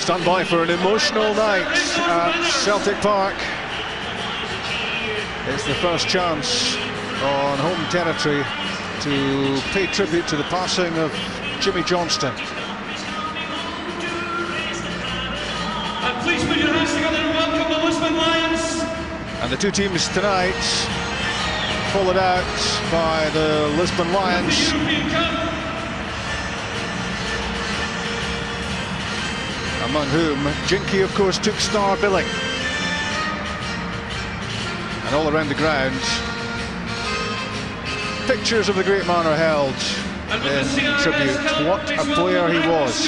Stand by for an emotional night at Celtic Park. It's the first chance on home territory to pay tribute to the passing of Jimmy Johnston. And please put your hands together and welcome the Lisbon Lions. And the two teams tonight followed out by the Lisbon Lions. Among whom Jinky, of course, took star billing. And all around the ground, pictures of the great man are held in tribute. What a player he was.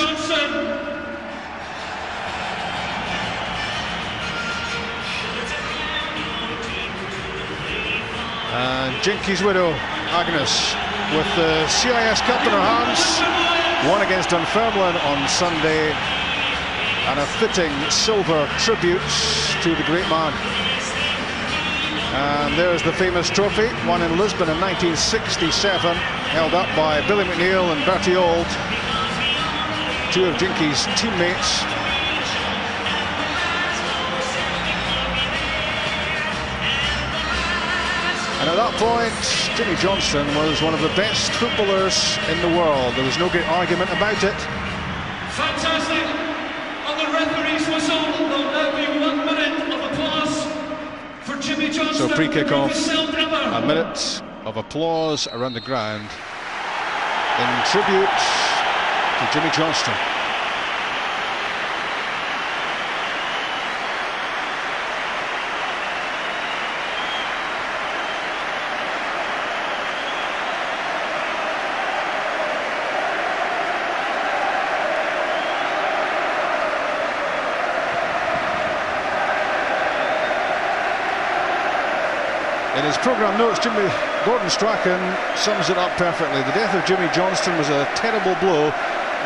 And Jinky's widow, Agnes, with the CIS Cup in her hands, won against Dunfermline on Sunday, and a fitting silver tribute to the great man. And there's the famous trophy, won in Lisbon in 1967, held up by Billy McNeil and Bertie Auld, two of Jinky's teammates. And at that point, Jimmy Johnston was one of the best footballers in the world. There was no great argument about it. Fantastic. On the referee's whistle, there'll now be 1 minute of applause for Jimmy Johnston. So pre-kick-off, a minute of applause around the ground in tribute to Jimmy Johnston. In his programme notes, Gordon Strachan sums it up perfectly. The death of Jimmy Johnston was a terrible blow,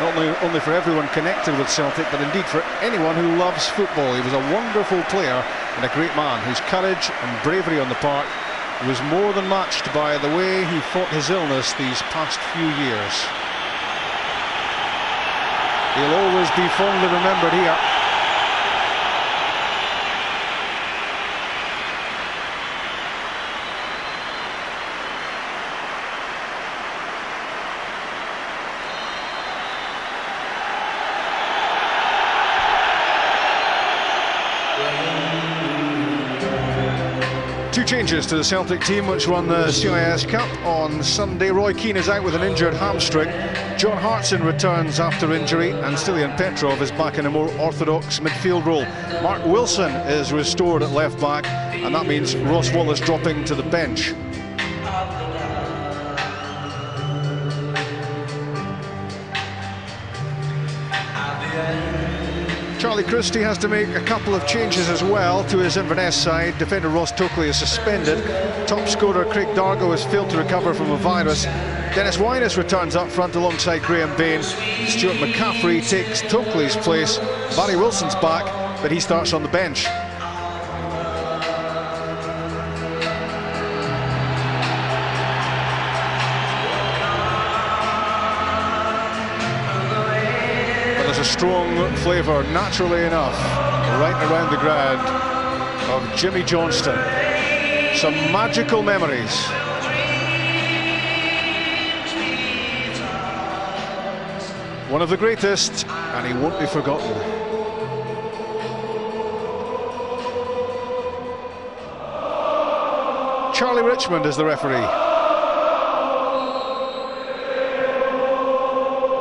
not only for everyone connected with Celtic, but indeed for anyone who loves football. He was a wonderful player and a great man whose courage and bravery on the park was more than matched by the way he fought his illness these past few years. He'll always be fondly remembered here. Two changes to the Celtic team, which won the CIS Cup on Sunday. Roy Keane is out with an injured hamstring. John Hartson returns after injury, and Stilian Petrov is back in a more orthodox midfield role. Mark Wilson is restored at left back, and that means Ross Wallace dropping to the bench. Charlie Christie has to make a couple of changes as well to his Inverness side. Defender Ross Tokley is suspended. Top scorer Craig Dargo has failed to recover from a virus. Dennis Wyness returns up front alongside Graham Bain. Stuart McCaffrey takes Tokley's place. Barry Wilson's back, but he starts on the bench. A strong flavour, naturally enough, right around the ground of Jimmy Johnston. Some magical memories. One of the greatest, and he won't be forgotten. Charlie Richmond is the referee.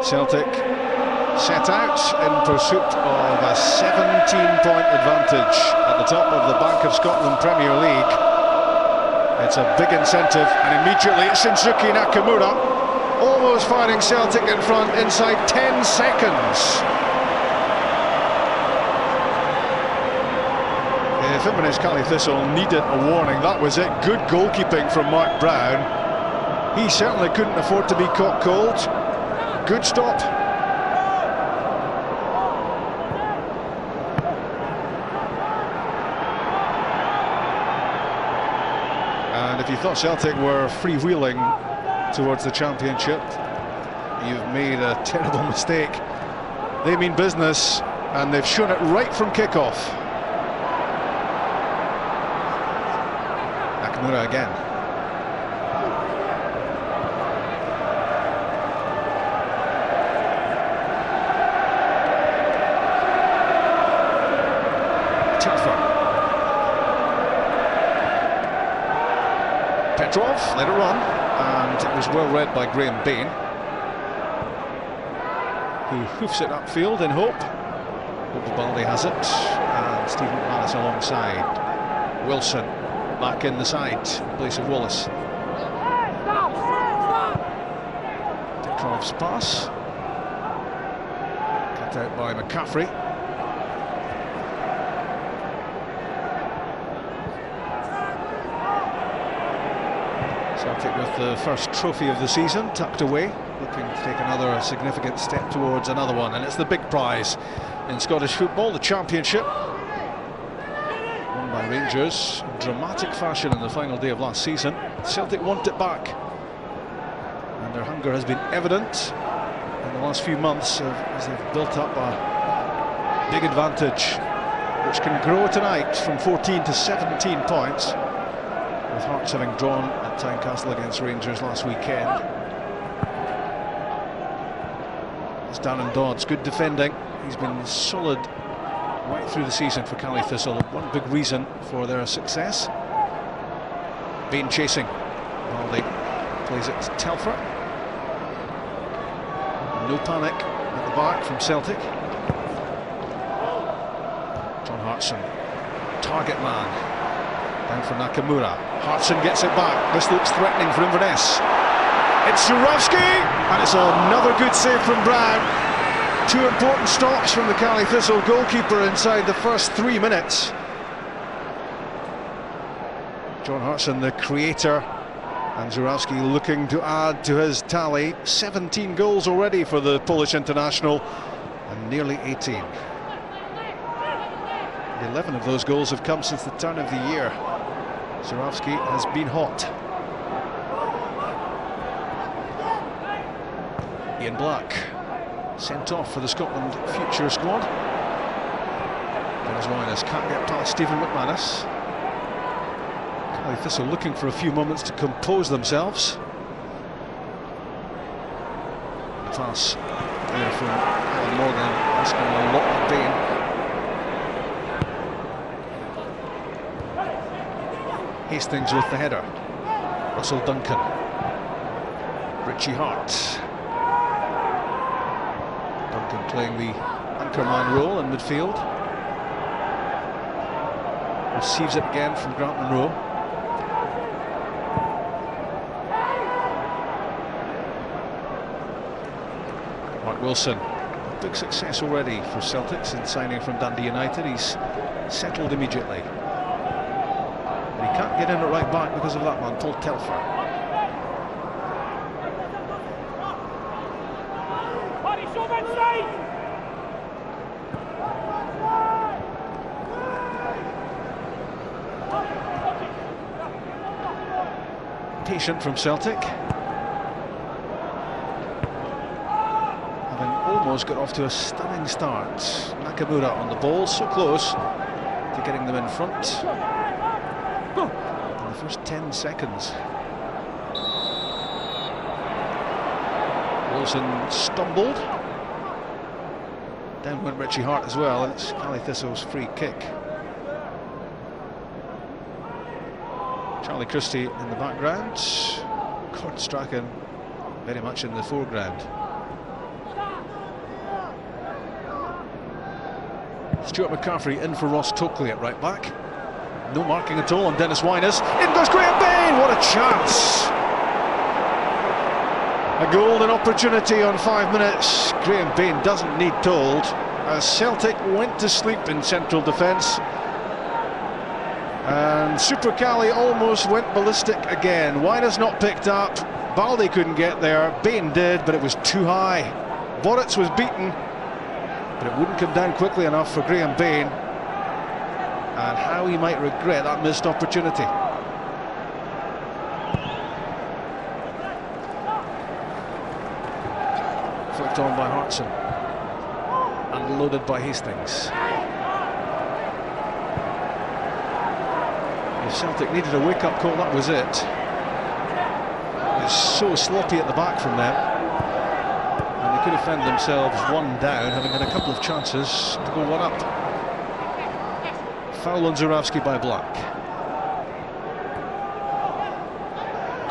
Celtic set out in pursuit of a 17-point advantage at the top of the Bank of Scotland Premier League. It's a big incentive, and immediately Shinsuke Nakamura almost firing Celtic in front inside 10 seconds. If Inverness Cali Thistle needed a warning, that was it. Good goalkeeping from Mark Brown. He certainly couldn't afford to be caught cold. Good stop. And if you thought Celtic were freewheeling towards the championship, you've made a terrible mistake. They mean business and they've shown it right from kickoff. Nakamura again. Petrov let it run, and it was well read by Graham Bain, who hoofs it upfield in hope. Baldy has it, and Stephen McManus alongside. Wilson back in the side in place of Wallace. Petrov's pass, cut out by McCaffrey. Celtic with the first trophy of the season tucked away, looking to take another significant step towards another one, and it's the big prize in Scottish football, the Championship, won by Rangers in dramatic fashion in the final day of last season. Celtic want it back, and their hunger has been evident in the last few months as they've built up a big advantage, which can grow tonight from 14 to 17 points, with Hearts having drawn at Tynecastle against Rangers last weekend. It's Darren Dodds, good defending. He's been solid right through the season for Cali Thistle. One big reason for their success. Bain chasing. Baldy plays it to Telfer. No panic at the back from Celtic. John Hartson, target man. Down for Nakamura. Hartson gets it back. This looks threatening for Inverness. It's Żurawski, and it's another good save from Brown. Two important stops from the Cali Thistle goalkeeper inside the first 3 minutes. John Hartson, the creator, and Żurawski looking to add to his tally. 17 goals already for the Polish international, and nearly 18. 11 of those goals have come since the turn of the year. Żurawski has been hot. Ian Black sent off for the Scotland future squad. Dennis Winers can't get past Stephen McManus. Cali Thistle looking for a few moments to compose themselves. Pass there from Alan Morgan, asking a lot of Bain. Hastings with the header. Russell Duncan. Richie Hart. Duncan playing the anchorman role in midfield. Receives it again from Grant Monroe. Mark Wilson, a big success already for Celtic since signing from Dundee United. He's settled immediately. But he can't get in at right back because of that man, Paul Telfer. Patient from Celtic, having almost got off to a stunning start. Nakamura on the ball, so close to getting them in front in the first 10 seconds. Wilson stumbled. Down went Richie Hart as well, and it's Cali Thistle's free kick. Charlie Christie in the background, Gordon Strachan very much in the foreground. Stuart McCaffrey in for Ross Tokley at right back. No marking at all on Dennis Winers. In goes Graham Bain, what a chance! A golden opportunity on 5 minutes. Graham Bain doesn't need told, as Celtic went to sleep in central defence. And Super Cali almost went ballistic again. Winers not picked up, Baldy couldn't get there, Bain did, but it was too high. Boritz was beaten, but it wouldn't come down quickly enough for Graham Bain. And how he might regret that missed opportunity. Flicked on by Hartson. unloaded by Hastings. If Celtic needed a wake-up call, that was it. It's so sloppy at the back from them, and they could have found themselves one down, having had a couple of chances to go one up. Foul on Zurawski by Black.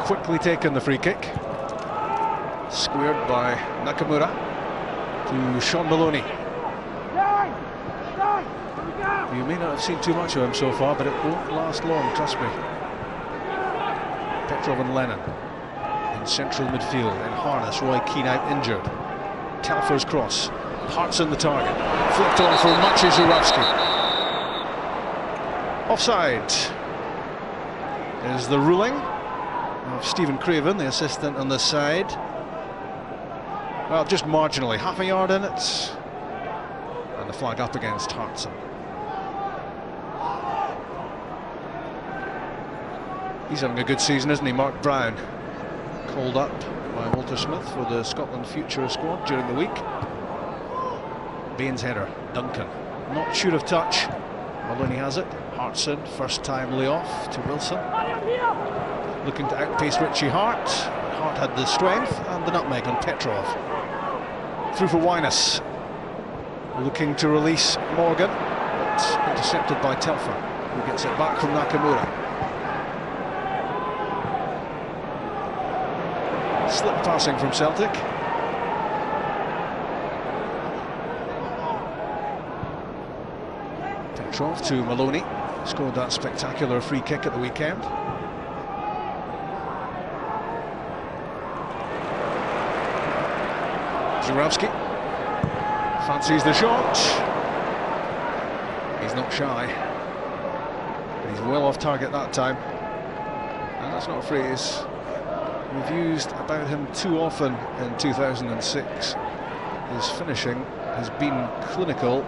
Quickly taken, the free kick. Squared by Nakamura to Sean Maloney. You may not have seen too much of him so far, but it won't last long, trust me. Petrov and Lennon in central midfield. In harness, Roy Keane out injured. Telfer's cross. Hartson the target. Flicked on for Maciej Zurawski. Offside is the ruling of Stephen Craven, the assistant on the side. Well, just marginally, half a yard in it. And the flag up against Hartson. He's having a good season, isn't he, Mark Brown? Called up by Walter Smith for the Scotland Future squad during the week. Baines header, Duncan. Not sure of touch. Maloney has it. Hartson, first time layoff to Wilson. Looking to outpace Richie Hart. Hart had the strength and the nutmeg on Petrov. Through for Wyness. Looking to release Morgan, but intercepted by Telfer, who gets it back from Nakamura. Slip passing from Celtic. Petrov to Maloney. Scored that spectacular free kick at the weekend. Zurawski fancies the shot. He's not shy. He's well off target that time. And that's not a phrase we've used about him too often in 2006. His finishing has been clinical.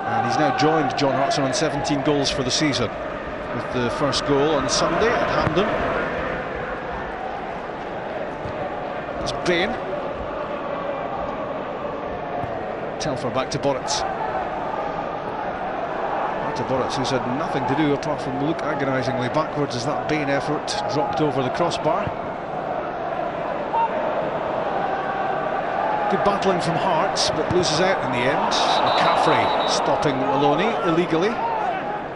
And he's now joined John Hartson on 17 goals for the season, with the first goal on Sunday at Hampden. It's Bain. Telfer back to Boritz. Back to Boritz, who's had nothing to do apart from look agonisingly backwards as that Bain effort dropped over the crossbar. Good battling from Hearts, but loses out in the end. McCaffrey stopping Maloney illegally.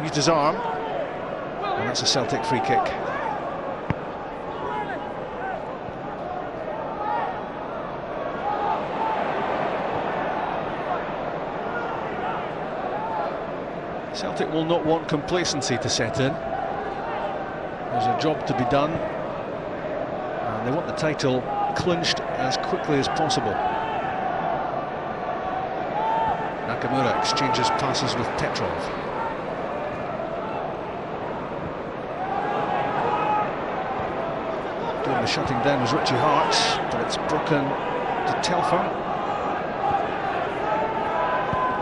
Used his arm. And that's a Celtic free kick. Celtic will not want complacency to set in. There's a job to be done. And they want the title clinched as quickly as possible. Nakamura exchanges passes with Petrov. Doing the shutting down was Richie Hart, but it's broken to Telfer.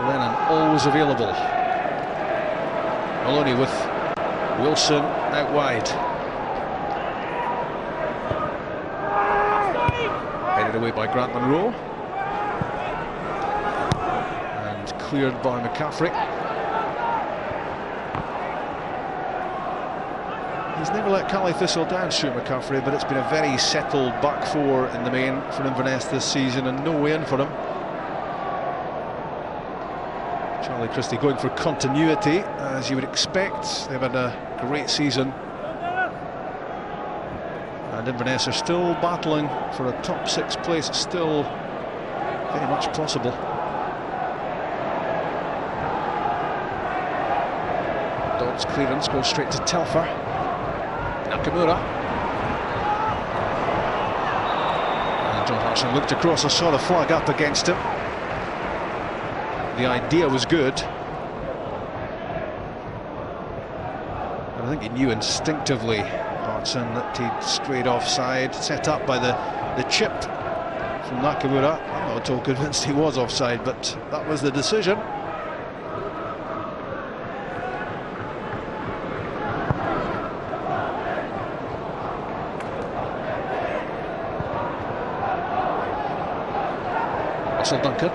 Lennon always available. Maloney with Wilson out wide. Headed away by Grant Monroe. And cleared by McCaffrey. He's never let Cali Thistle down, Stuart McCaffrey, but it's been a very settled back four in the main for Inverness this season, and no way in for him. Charlie Christie going for continuity, as you would expect. They've had a great season. And Inverness are still battling for a top six place. It's still very much possible. Dodd's clearance goes straight to Telfer. Nakamura. And John Hartson looked across and saw the flag up against him. The idea was good. And I think he knew instinctively, Hartson, that he'd strayed offside, set up by the chip from Nakamura. I'm not at all convinced he was offside, but that was the decision. Russell Duncan.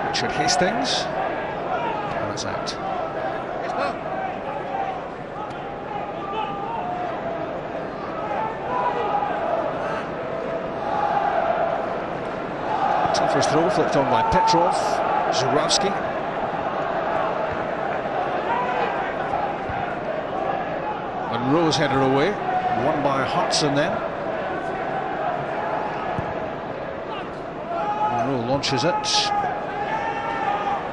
Richard Hastings. And it's out. Telfer's throw flicked on by Petrov. Zurawski. Monroe's header away. Won by Hartson then. Monroe launches it.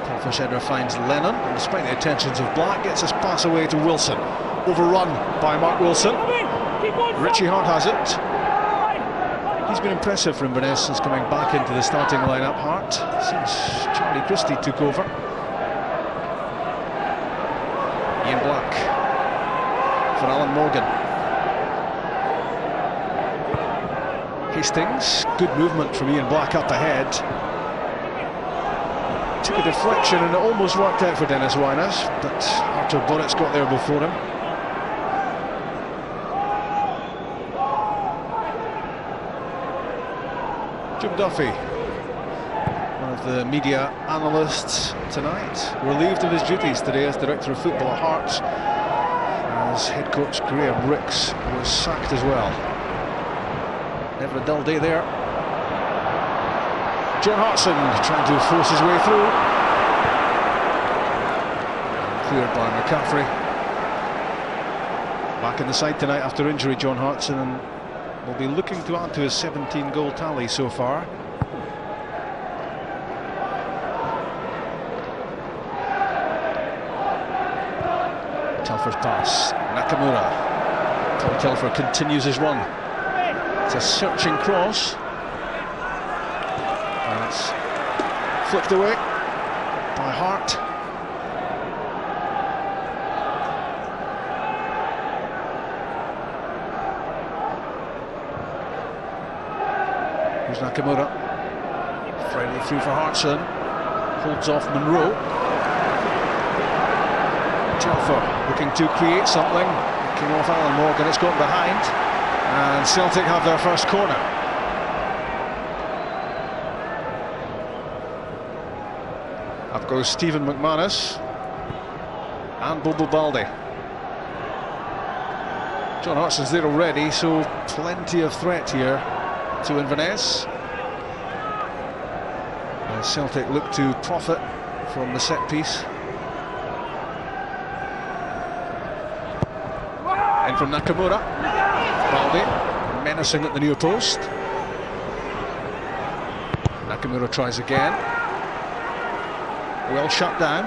Telfer's header finds Lennon, and despite the attentions of Black, gets his pass away to Wilson. Overrun by Mark Wilson. Richie Hart has it. He's been impressive for Inverness since coming back into the starting lineup. Hart, since Charlie Christie took over. Ian Black for Alan Morgan. Hastings, good movement from Ian Black up ahead. Took a deflection and it almost worked out for Dennis Wyners, but Arthur Bonnett's got there before him. Jim Duffy, one of the media analysts tonight, relieved of his duties today as Director of Football at Hearts, as head coach Graham Ricks was sacked as well. Never a dull day there. John Hartson trying to force his way through. Cleared by McCaffrey. Back in the side tonight after injury, John Hartson, and will be looking to add to his 17-goal tally so far. Telfer's pass. Nakamura. Tom Telfer continues his run. It's a searching cross. And it's flicked away by Hart. Here's Nakamura. Friendly through for Hartson. Holds off Monroe. Telfer looking to create something. Came off Alan Morgan. It's gone behind. And Celtic have their first corner. Up goes Stephen McManus and Bobo Baldi. John Hartson's there already, so plenty of threat here to Inverness. As Celtic look to profit from the set piece. In from Nakamura. Baldi menacing at the near post. Nakamura tries again. Well shut down.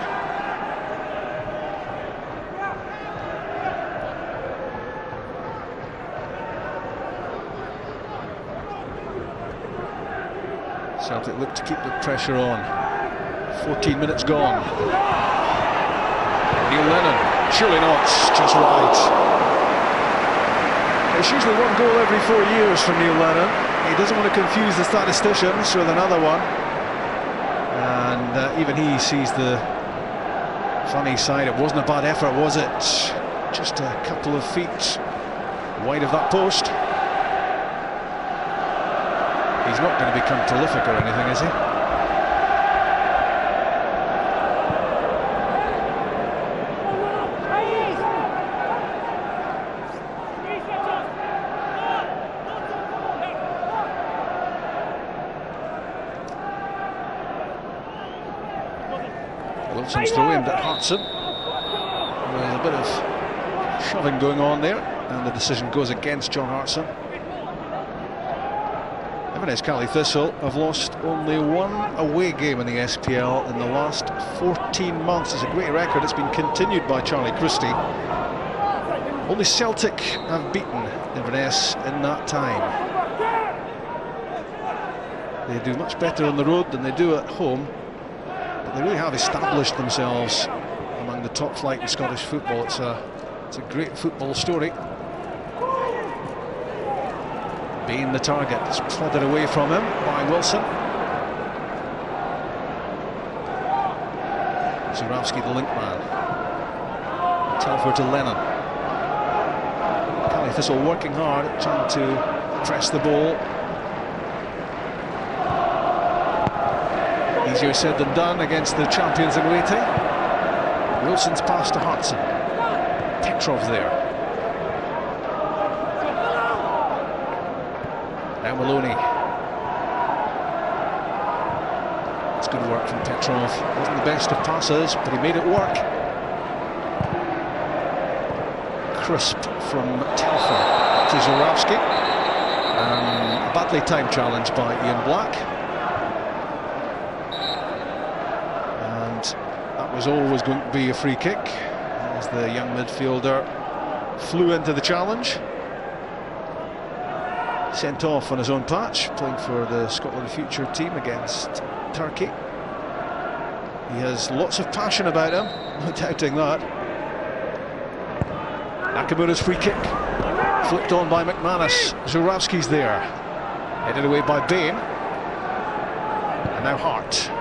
Celtic look to keep the pressure on. 14 minutes gone. Neil Lennon, surely not, just wide. It's usually one goal every 4 years from Neil Lennon. He doesn't want to confuse the statisticians with another one. And even he sees the funny side. It wasn't a bad effort, was it? Just a couple of feet wide of that post. He's not going to become prolific or anything, is he? Wilson's throw aimed at Hartson. There's a bit of shoving going on there, and the decision goes against John Hartson. Inverness Cali Thistle have lost only one away game in the SPL in the last 14 months. It's a great record. It's been continued by Charlie Christie. Only Celtic have beaten Inverness in that time. They do much better on the road than they do at home. They really have established themselves among the top flight in Scottish football. It's a great football story. Being the target, it's prodded away from him by Wilson. Zurawski, the link man. Telfer to Lennon. Cali Thistle working hard, trying to press the ball. Easier said than done against the champions in waiting. Wilson's pass to Hartson. Petrov there. Now Maloney. It's good work from Petrov. Wasn't the best of passes, but he made it work. Crisp from Telfer to Żurawski. A badly timed challenge by Ian Black. And that was always going to be a free kick, as the young midfielder flew into the challenge. Sent off on his own patch, playing for the Scotland Future team against Turkey. He has lots of passion about him, no doubting that. Nakamura's free kick, flicked on by McManus. Żurawski's there, headed away by Bain. And now Hart.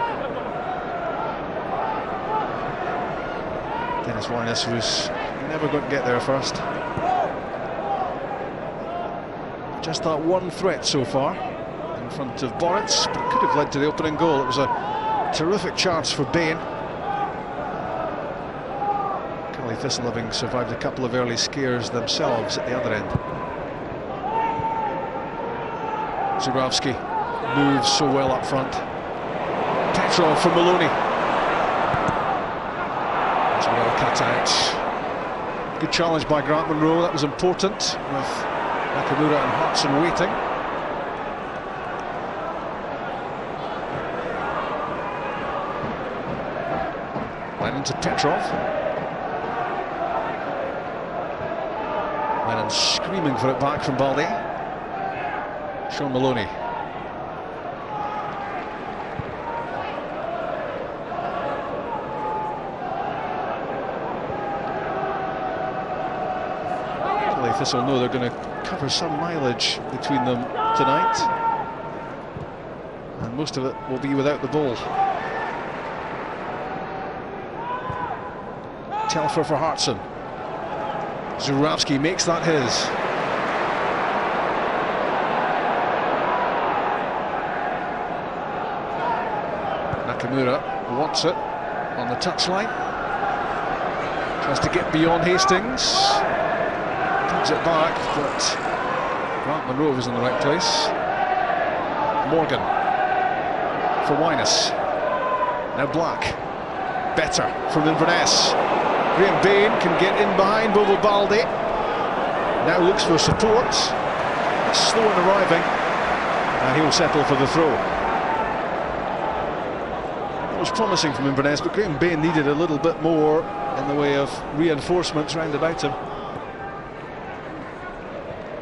Dennis Winus was never going to get there first. Just that one threat so far in front of Boritz, but it could have led to the opening goal. It was a terrific chance for Bain. Cali Thistle having survived a couple of early scares themselves at the other end. Żurawski moves so well up front. Petrov for Maloney. As well cut out. Good challenge by Grant Monroe, that was important, with Nakamura and Hartson waiting. Lennon to Petrov. Lennon screaming for it back from Baldi. Sean Maloney. Thistle know they're going to cover some mileage between them tonight, and most of it will be without the ball. Telfer for Hartson. Żurawski makes that his. Nakamura wants it on the touchline. Tries to get beyond Hastings. It back, but Grant Monroe was in the right place. Morgan for Winus. Now Black. Better from Inverness. Graham Bain can get in behind Bobo Baldi. Now looks for support. It's slow in arriving, and he'll settle for the throw. It was promising from Inverness, but Graham Bain needed a little bit more in the way of reinforcements round about him.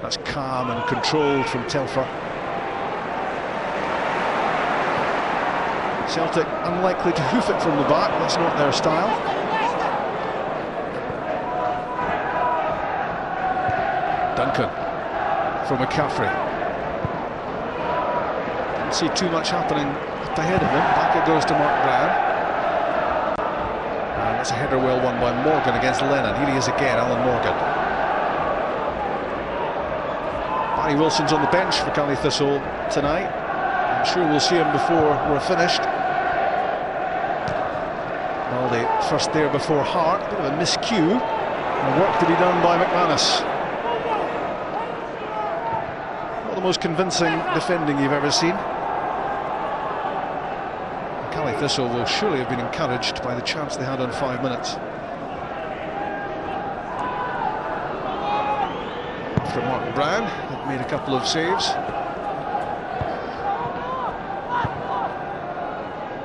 That's calm and controlled from Telfer. Celtic unlikely to hoof it from the back, that's not their style. Duncan for McCaffrey. Didn't see too much happening up ahead of him. Back it goes to Mark Brown. And that's a header well won by Morgan against Lennon. Here he is again, Alan Morgan. Barry Wilson's on the bench for Cali Thistle tonight. I'm sure we'll see him before we're finished. Baldi first there before Hart, bit of a miscue, and work to be done by McManus. Not the most convincing defending you've ever seen. Cali Thistle will surely have been encouraged by the chance they had on 5 minutes. After Mark Brown had made a couple of saves.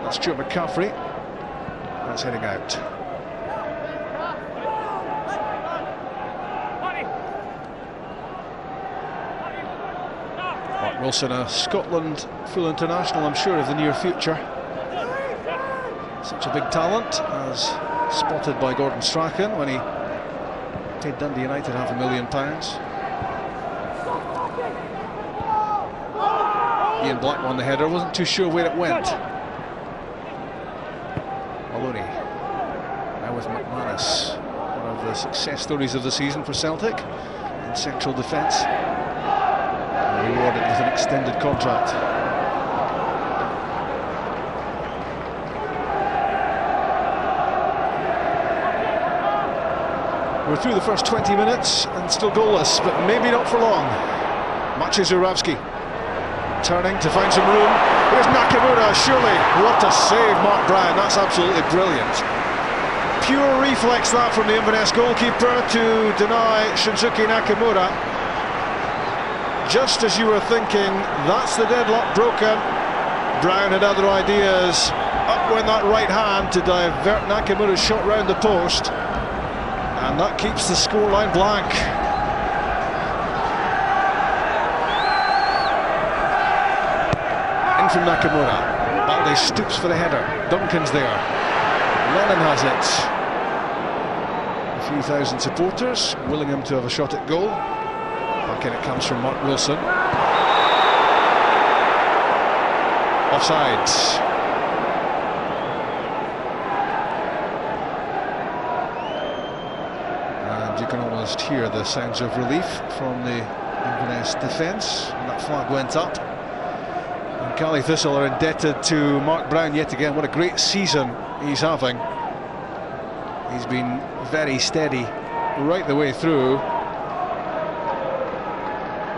That's Stuart McCaffrey. That's heading out. Mark Wilson, a Scotland full international, I'm sure, of the near future. Such a big talent, as spotted by Gordon Strachan when he paid Dundee United £500,000. Ian Black won the header, wasn't too sure where it went. Maloney, now with McManus, one of the success stories of the season for Celtic in central defence, and rewarded with an extended contract. We're through the first 20 minutes and still goalless, but maybe not for long. Maciej Żurawski turning to find some room. Here's Nakamura, surely. What a save, Mark Brown. That's absolutely brilliant. Pure reflex that from the Inverness goalkeeper to deny Shinsuke Nakamura. Just as you were thinking, that's the deadlock broken. Brown had other ideas. Up went that right hand to divert Nakamura's shot round the post. And that keeps the scoreline blank. In from Nakamura. Balde stoops for the header. Duncan's there. Lennon has it. A few thousand supporters willing him to have a shot at goal. Back in it comes from Mark Wilson. Offside. And you can almost hear the sounds of relief from the Inverness defence when that flag went up. And Cali Thistle are indebted to Mark Brown yet again. What a great season he's having. He's been very steady right the way through.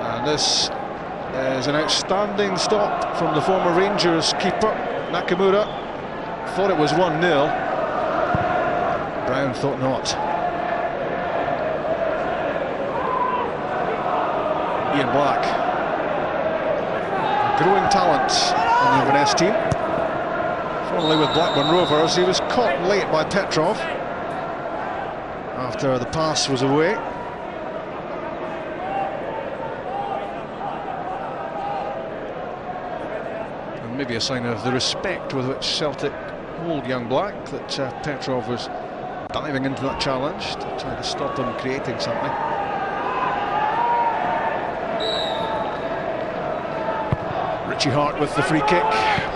And this is an outstanding stop from the former Rangers keeper. Nakamura thought it was 1-0. Brown thought not. Ian Black. A growing talent on the Inverness team. Formerly with Blackburn Rovers, he was caught late by Petrov after the pass was away. And maybe a sign of the respect with which Celtic hold young Black, that Petrov was diving into that challenge to try to stop him creating something. Richie Hart with the free kick,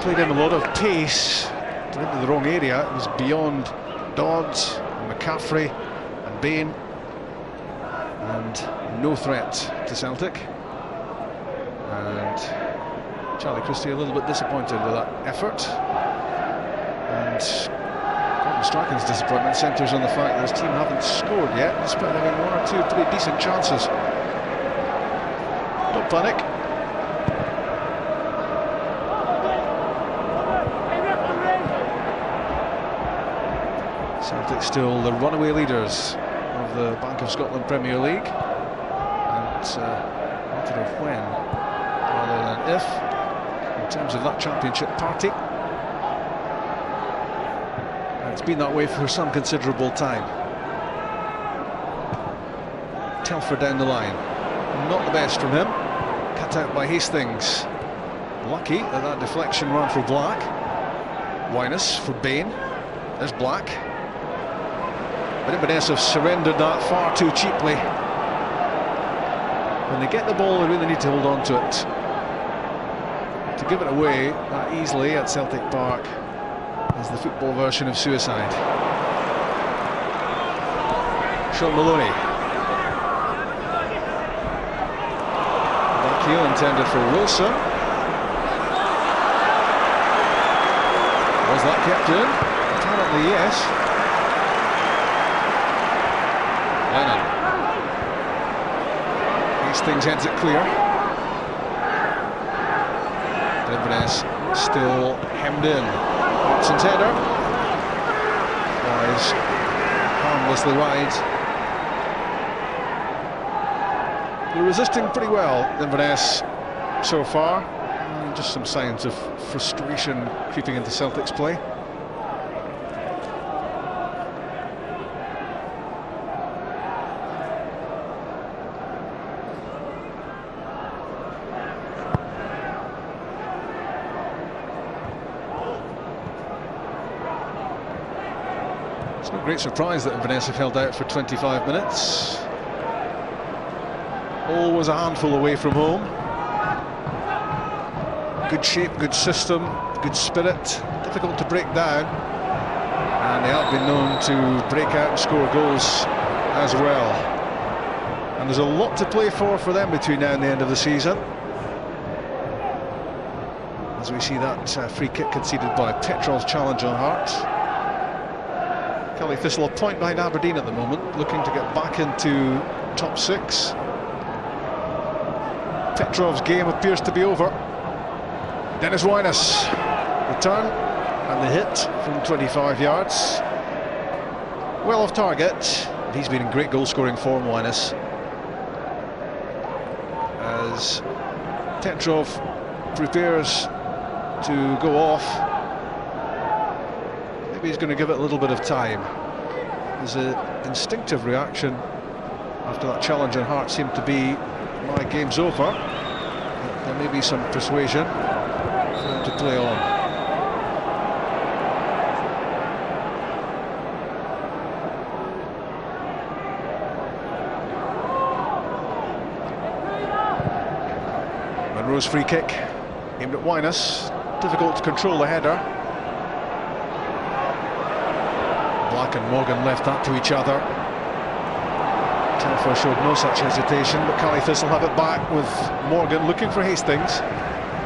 played in a lot of pace, but into the wrong area. It was beyond Dodds and McCaffrey and Bain, and no threat to Celtic. And Charlie Christie a little bit disappointed with that effort. And Gordon Strachan's disappointment centres on the fact that his team haven't scored yet, despite having one or two pretty decent chances. Don't panic. Celtic still the runaway leaders of the Bank of Scotland Premier League. And it's a matter of when rather than if in terms of that championship party. And it's been that way for some considerable time. Telfer down the line. Not the best from him. Cut out by Hastings. Lucky that that deflection ran for Black. Winus for Bain. There's Black. But Inverness have surrendered that far too cheaply. When they get the ball, they really need to hold on to it. To give it away that easily at Celtic Park is the football version of suicide. Sean Maloney. Back heel intended for Wilson. Was that kept in? Apparently yes. Lennon. Hastings heads it clear. Inverness still hemmed in. Watson's header. Flies harmlessly wide. They're resisting pretty well, Inverness, so far. And just some signs of frustration creeping into Celtic's play. Great surprise that Inverness have held out for 25 minutes. Always a handful away from home. Good shape, good system, good spirit. Difficult to break down. And they have been known to break out and score goals as well. And there's a lot to play for them between now and the end of the season. As we see that free kick conceded by Petrov's challenge on Hart. Kelly Thistle a point behind Aberdeen at the moment, looking to get back into top 6. Petrov's game appears to be over. Dennis Winus, return and the hit from 25 yards. Well off target. He's been in great goal-scoring form, Winus. As Petrov prepares to go off, maybe he's going to give it a little bit of time. There's an instinctive reaction after that challenge on Hart seemed to be, my game's over. There may be some persuasion to play on. Monroe's free kick aimed at Winus, difficult to control the header. Black and Morgan left that to each other. Telfer showed no such hesitation, but Kelly Thistle have it back with Morgan looking for Hastings.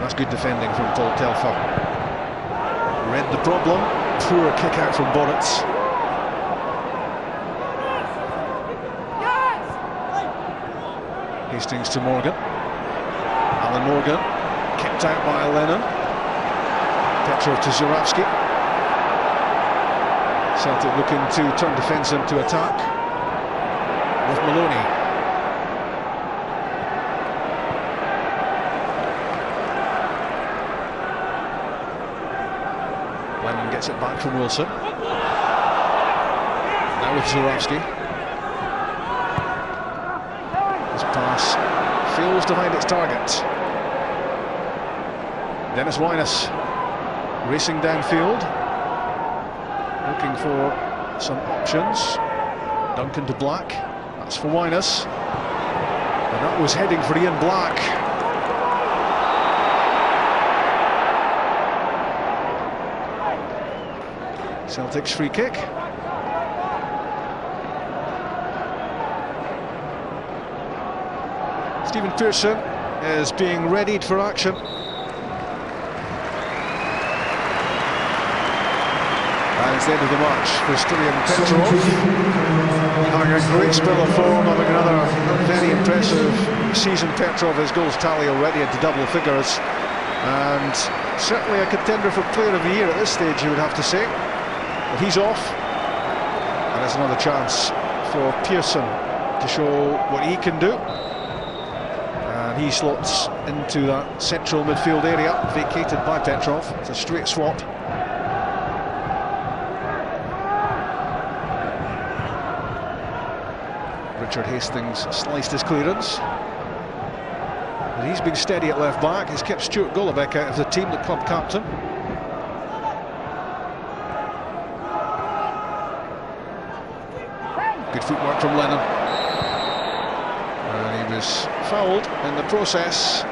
That's good defending from Paul Telfer. Read the problem, poor kick out from Boritz. Hastings to Morgan. Alan Morgan, kept out by Lennon. Petrov to Zurawski. Celtic looking to turn defence into attack with Maloney. Lennon gets it back from Wilson. Now with Zurawski. His pass fails to find its target. Dennis Winus racing downfield, looking for some options. Duncan to Black. That's for Winus. And that was heading for Ian Black. Celtic's free kick. Stephen Pearson is being readied for action. And it's the end of the match for Stilian Petrov. Having a great spell of form, having another very impressive season. Petrov, his goals tally already into double figures. And certainly a contender for Player of the Year at this stage, you would have to say. But he's off. And it's another chance for Pearson to show what he can do. And he slots into that central midfield area, vacated by Petrov. It's a straight swap. Richard Hastings sliced his clearance. But he's been steady at left back. He's kept Stuart Golobeck out of the team, the club captain. Good footwork from Lennon. And he was fouled in the process.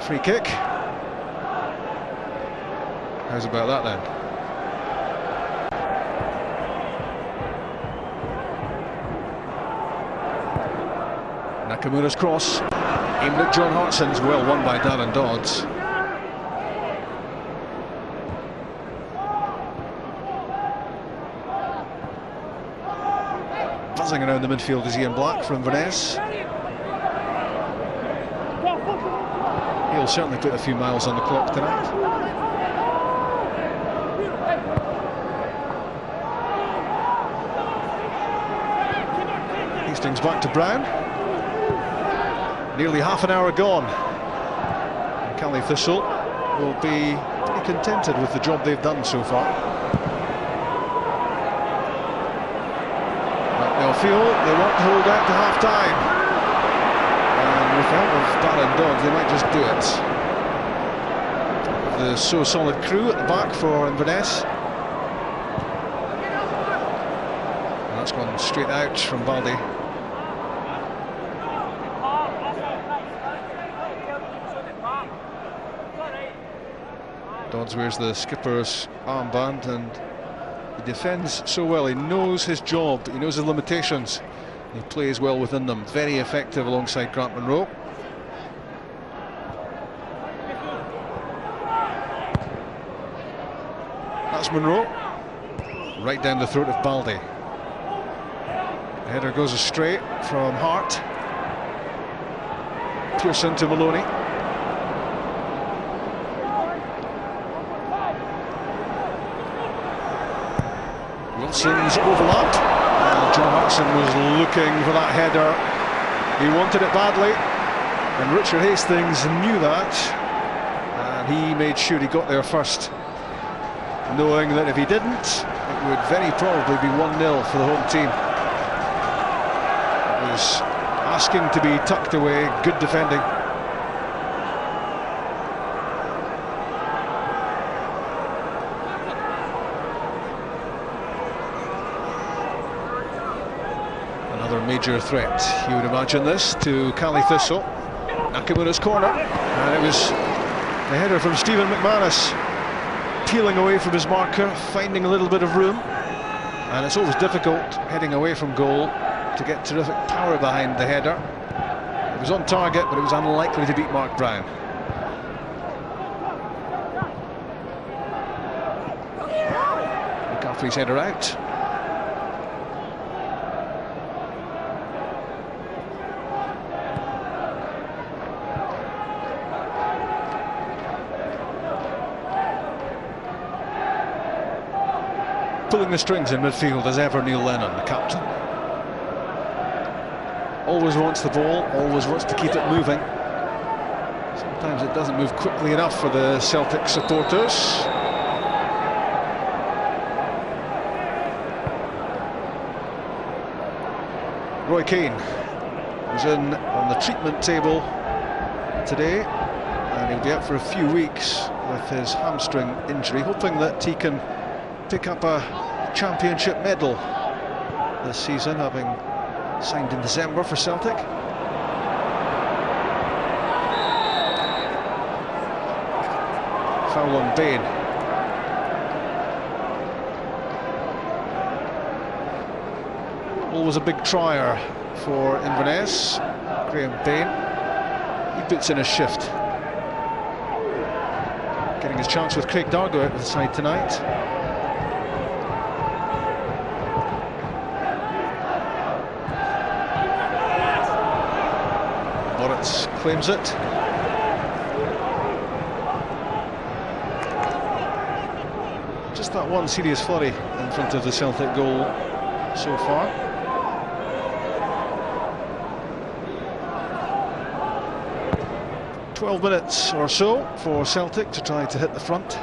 Free kick. How's about that then? Nakamura's cross, aimed at John Hartson's, well won by Darren Dodds. Buzzing around the midfield is Ian Black from Inverness. He'll certainly put a few miles on the clock tonight. Hastings back to Brown. Nearly half an hour gone. And Kelly Thistle will be pretty contented with the job they've done so far. But they'll feel they want to hold out to half-time. And with the help of Darren Dodds, they might just do it. The so-solid crew at the back for Inverness. And that's gone straight out from Baldy. Dodds wears the skipper's armband and he defends so well. He knows his job, he knows his limitations. He plays well within them. Very effective alongside Grant Monroe. That's Monroe. right down the throat of Baldy. The header goes astray from Hart. Pearson to Maloney. Wilson's overlapped. John Hudson was looking for that header. He wanted it badly, and Richard Hastings knew that, and he made sure he got there first, knowing that if he didn't, it would very probably be 1-0 for the home team. It was asking to be tucked away, good defending. Major threat, you would imagine this, to Cali Thistle. Nakamura's corner, and it was the header from Stephen McManus, peeling away from his marker, finding a little bit of room, and it's always difficult heading away from goal to get terrific power behind the header. It was on target, but it was unlikely to beat Mark Brown. McCaffrey's header out. Pulling the strings in midfield as ever, Neil Lennon, the captain. Always wants the ball, always wants to keep it moving. Sometimes it doesn't move quickly enough for the Celtic supporters. Roy Keane was in on the treatment table today, and he'll be out for a few weeks with his hamstring injury, hoping that he can pick up a championship medal this season, having signed in December for Celtic. Foul on Bain. Always a big trier for Inverness, Graham Bain. He puts in a shift. Getting his chance with Craig Dargo out of the side tonight. Claims it. Just that one serious flurry in front of the Celtic goal so far. "12 minutes or so for Celtic to try to hit the front,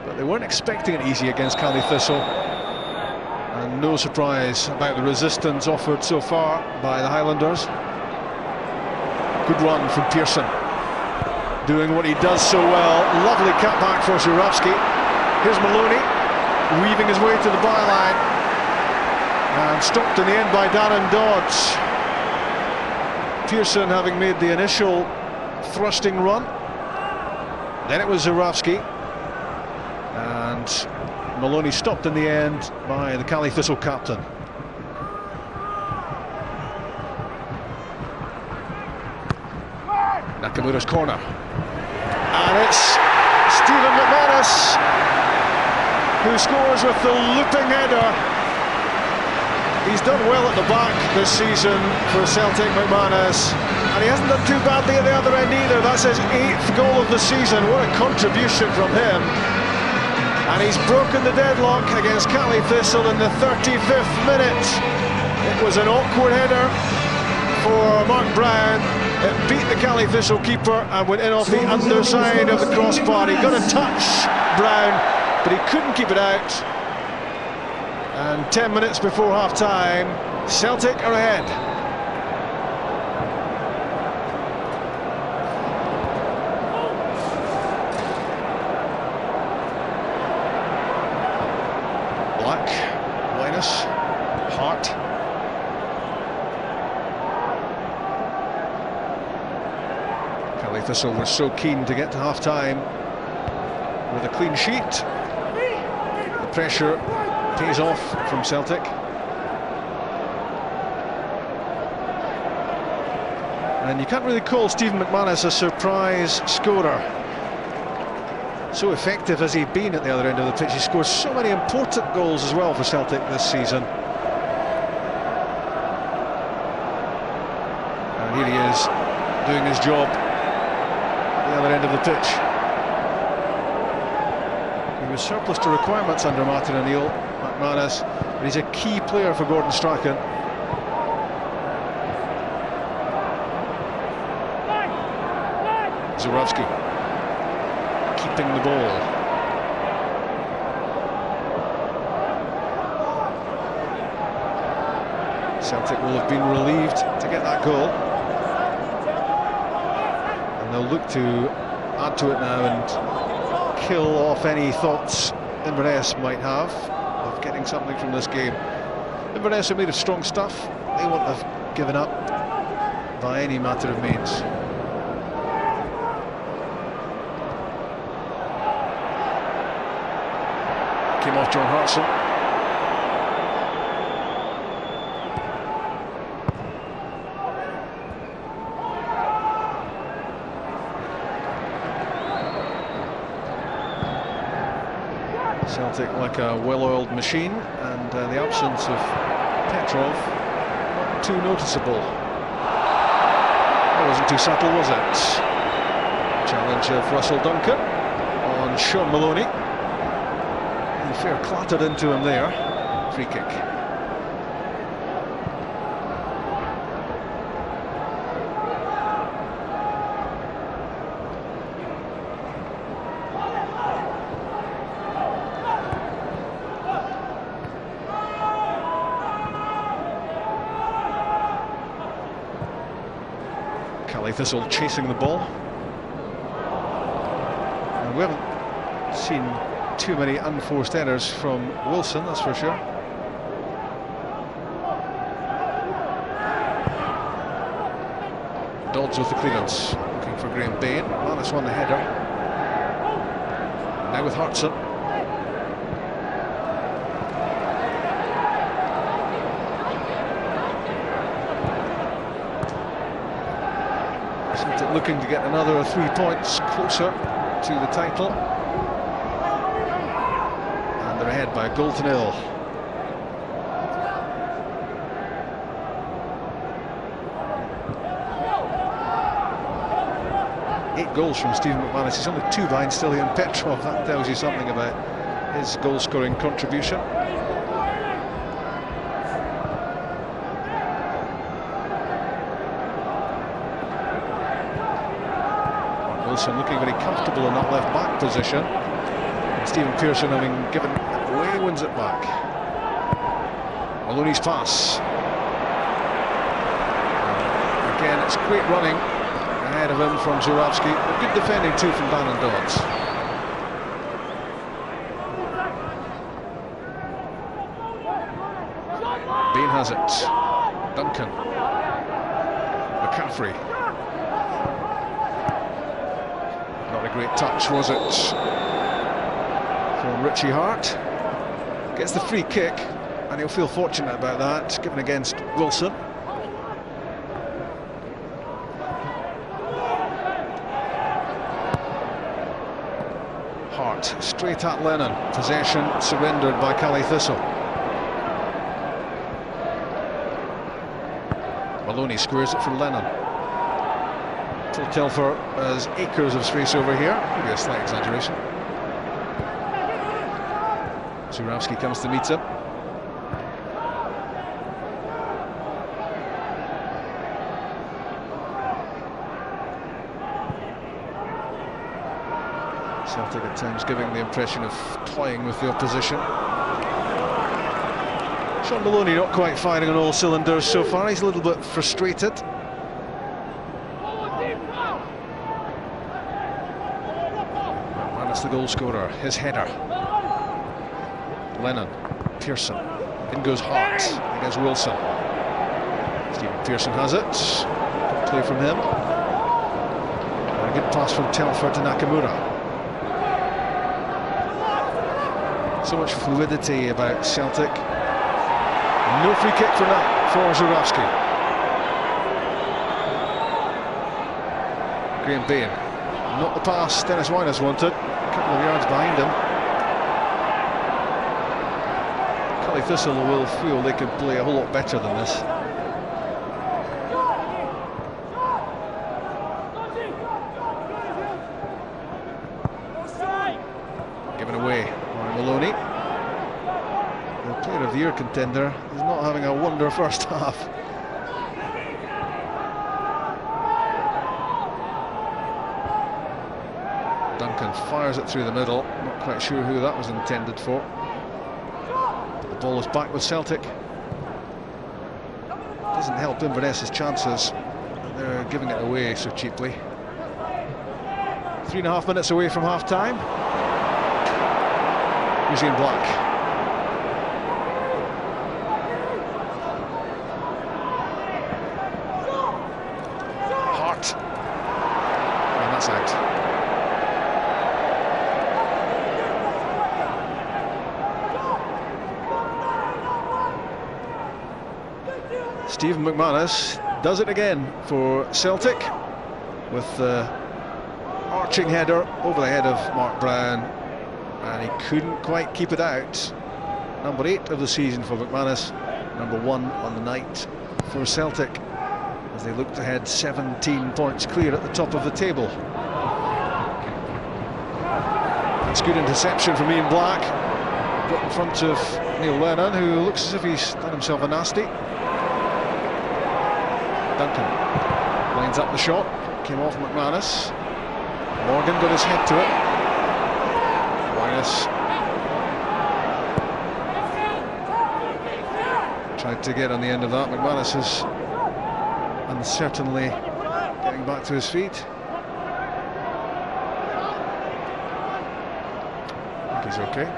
but they weren't expecting it easy against Cali Thistle, and no surprise about the resistance offered so far by the Highlanders. Good run from Pearson, doing what he does so well. Lovely cut back for Żurawski. Here's Maloney, weaving his way to the byline, and stopped in the end by Darren Dodds. Pearson having made the initial thrusting run, then it was Żurawski, and Maloney stopped in the end by the Cali Thistle captain. Nakamura's corner, and it's Stephen McManus who scores with the looping header. He's done well at the back this season for Celtic, McManus, and he hasn't done too badly at the other end either. That's his 8th goal of the season. What a contribution from him. And he's broken the deadlock against Cali Thistle in the 35th minute. It was an awkward header for Mark Brown. It beat the Cali Thistle keeper and went in off the underside of the crossbar. He got a touch, Brown, but he couldn't keep it out. And 10 minutes before half-time, Celtic are ahead. Black, Linus, Hart. Cali Thistle was so keen to get to half-time with a clean sheet. The pressure pays off from Celtic. And you can't really call Stephen McManus a surprise scorer. So effective has he been at the other end of the pitch. He scores so many important goals as well for Celtic this season. And here he is, doing his job at the other end of the pitch. He was surplus to requirements under Martin O'Neill, McManus, but he's a key player for Gordon Strachan. Zurawski keeping the ball. Celtic will have been relieved to get that goal, and they'll look to add to it now and kill off any thoughts Inverness might have of getting something from this game. Inverness are made of strong stuff. They won't have given up by any matter of means. Came off John Hartson. Celtic like a well-oiled machine, and the absence of Petrov not too noticeable. That wasn't too subtle, was it? Challenge of Russell Duncan on Sean Maloney. Fair clattered into him there. Free kick. Callie Thistle chasing the ball. And we haven't seen too many unforced errors from Wilson, that's for sure. Dodds with the clearance, looking for Graham Bain. Manus won the header. Now with Hartson. Celtic looking to get another 3 points closer to the title. They're ahead by a goal to nil. Eight goals from Stephen McManus. He's only 2 behind Stilian Petrov. That tells you something about his goal-scoring contribution. Mark Wilson looking very comfortable in that left-back position. And Stephen Pearson, having given away, wins it back. Maloney's pass. Again, it's great running ahead of him from Zurawski, but good defending too from Dan and Dodds. Bain has it. Duncan. McCaffrey. Not a great touch, was it? From Richie Hart. Gets the free kick, and he'll feel fortunate about that, given against Wilson. Hart straight at Lennon. Possession surrendered by Callie Thistle. Maloney squares it for Lennon. Till Telfer has acres of space over here. Maybe a slight exaggeration. Zurawski comes to meet him. Celtic at times giving the impression of toying with the opposition. Sean Maloney not quite firing on all cylinders so far. He's a little bit frustrated. That's the goal scorer. His header. Lennon, Pearson, in goes Hart against Wilson. Stephen Pearson has it. Good play from him. And a good pass from Telford to Nakamura. So much fluidity about Celtic. No free kick for Zurawski. Graham Bain. Not the pass Dennis Winus wanted. A couple of yards behind him. Caley Thistle will feel they could play a whole lot better than this. Given away by Maloney. The Player of the Year contender is not having a wonder first half. Duncan fires it through the middle. Not quite sure who that was intended for. The ball is back with Celtic. Doesn't help Inverness's chances. They're giving it away so cheaply. 3.5 minutes away from half time. Who's in black? Hart. And that's out. Stephen McManus does it again for Celtic with the arching header over the head of Mark Brown, and he couldn't quite keep it out. Number 8 of the season for McManus, number 1 on the night for Celtic, as they look to head 17 points clear at the top of the table. That's good interception from Ian Black. Got in front of Neil Lennon, who looks as if he's done himself a nasty. Duncan lines up the shot, came off McManus. Morgan got his head to it. Winus tried to get on the end of that. McManus is uncertainly getting back to his feet. I think he's okay.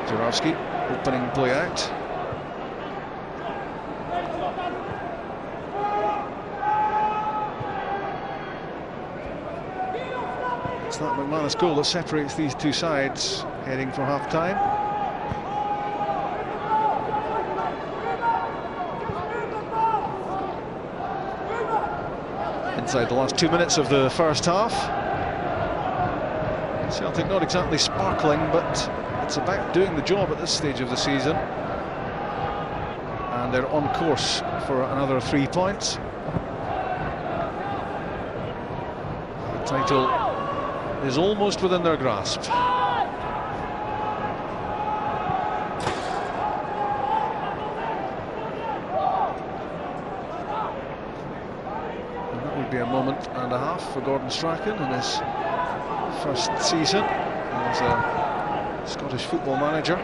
Zurawski opening play out. It's that McManus goal that separates these two sides heading for half time. Inside the last 2 minutes of the first half. Celtic not exactly sparkling, but it's about doing the job at this stage of the season, and they're on course for another 3 points. The title is almost within their grasp. And that would be a moment and a half for Gordon Strachan in his first season as a Scottish football manager.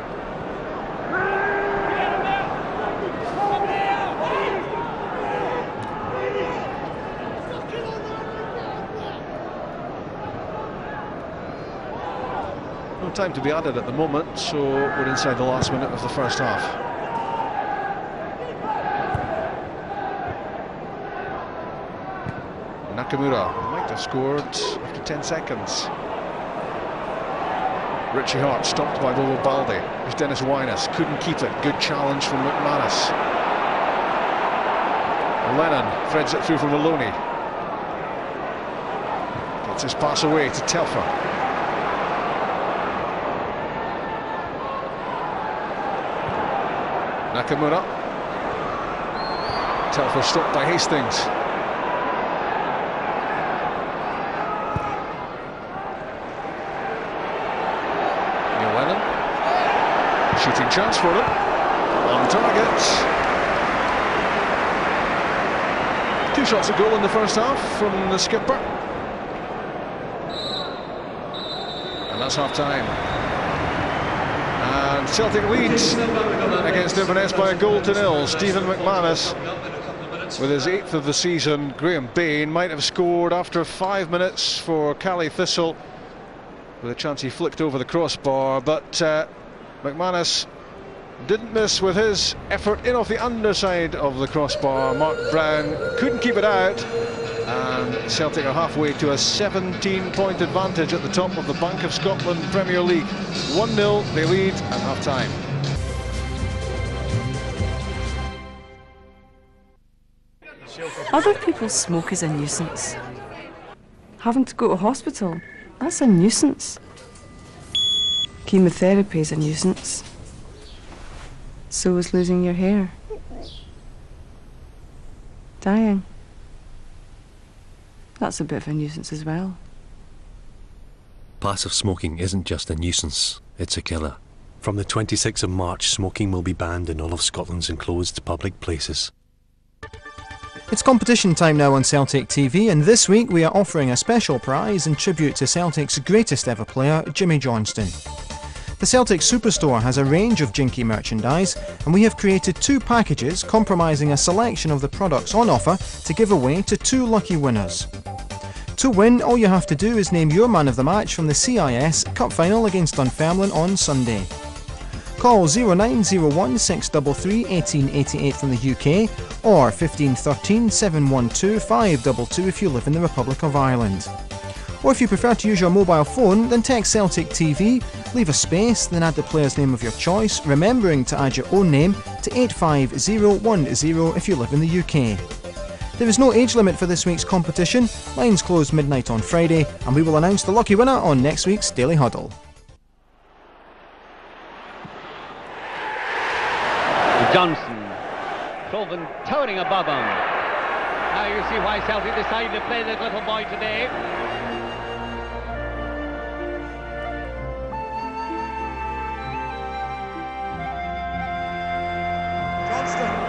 No time to be added at the moment, so we're inside the last minute of the first half. Nakamura might have scored after 10 seconds. Richie Hart stopped by Bobo Baldi. Here's Dennis Winus, couldn't keep it. Good challenge from McManus. Lennon threads it through for Maloney. Gets his pass away to Telfer. Nakamura. Telfer stopped by Hastings. Shooting chance for them. On target. 2 shots at goal in the first half from the skipper. And that's half time. And Celtic leads against Inverness by 1-0. Stephen McManus with his 8th of the season. Graham Bain might have scored after 5 minutes for Caley Thistle with a chance he flicked over the crossbar, but McManus didn't miss with his effort in off the underside of the crossbar. Mark Brown couldn't keep it out, and Celtic are halfway to a 17-point advantage at the top of the Bank of Scotland Premier League. 1-0 they lead at half-time. Other people's smoke is a nuisance. Having to go to hospital, that's a nuisance. Chemotherapy is a nuisance. So is losing your hair. Dying. That's a bit of a nuisance as well. Passive smoking isn't just a nuisance, it's a killer. From the 26th of March, smoking will be banned in all of Scotland's enclosed public places. It's competition time now on Celtic TV, and this week we are offering a special prize in tribute to Celtic's greatest ever player, Jimmy Johnston. The Celtic Superstore has a range of Jinky merchandise, and we have created 2 packages comprising a selection of the products on offer to give away to 2 lucky winners. To win, all you have to do is name your man of the match from the CIS Cup Final against Dunfermline on Sunday. Call 0901 633 1888 from the UK or 1513 712 522 if you live in the Republic of Ireland. Or if you prefer to use your mobile phone, then text Celtic TV, leave a space, then add the player's name of your choice, remembering to add your own name to 85010 if you live in the UK. There is no age limit for this week's competition. Lines close midnight on Friday, and we will announce the lucky winner on next week's Daily Huddle. Johnson, Colvin towering above him. Now you see why Celtic decided to play this little boy today. Johnston.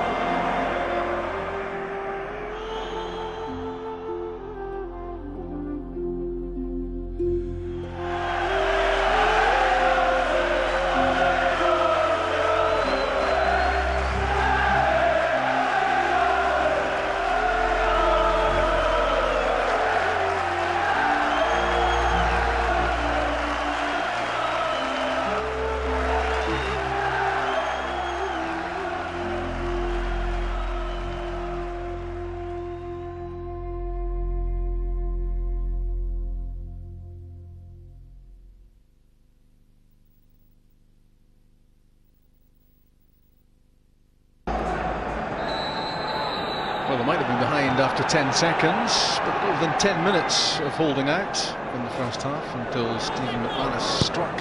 Well, they might have been behind after 10 seconds, but more than 10 minutes of holding out in the first half until Stephen McManus struck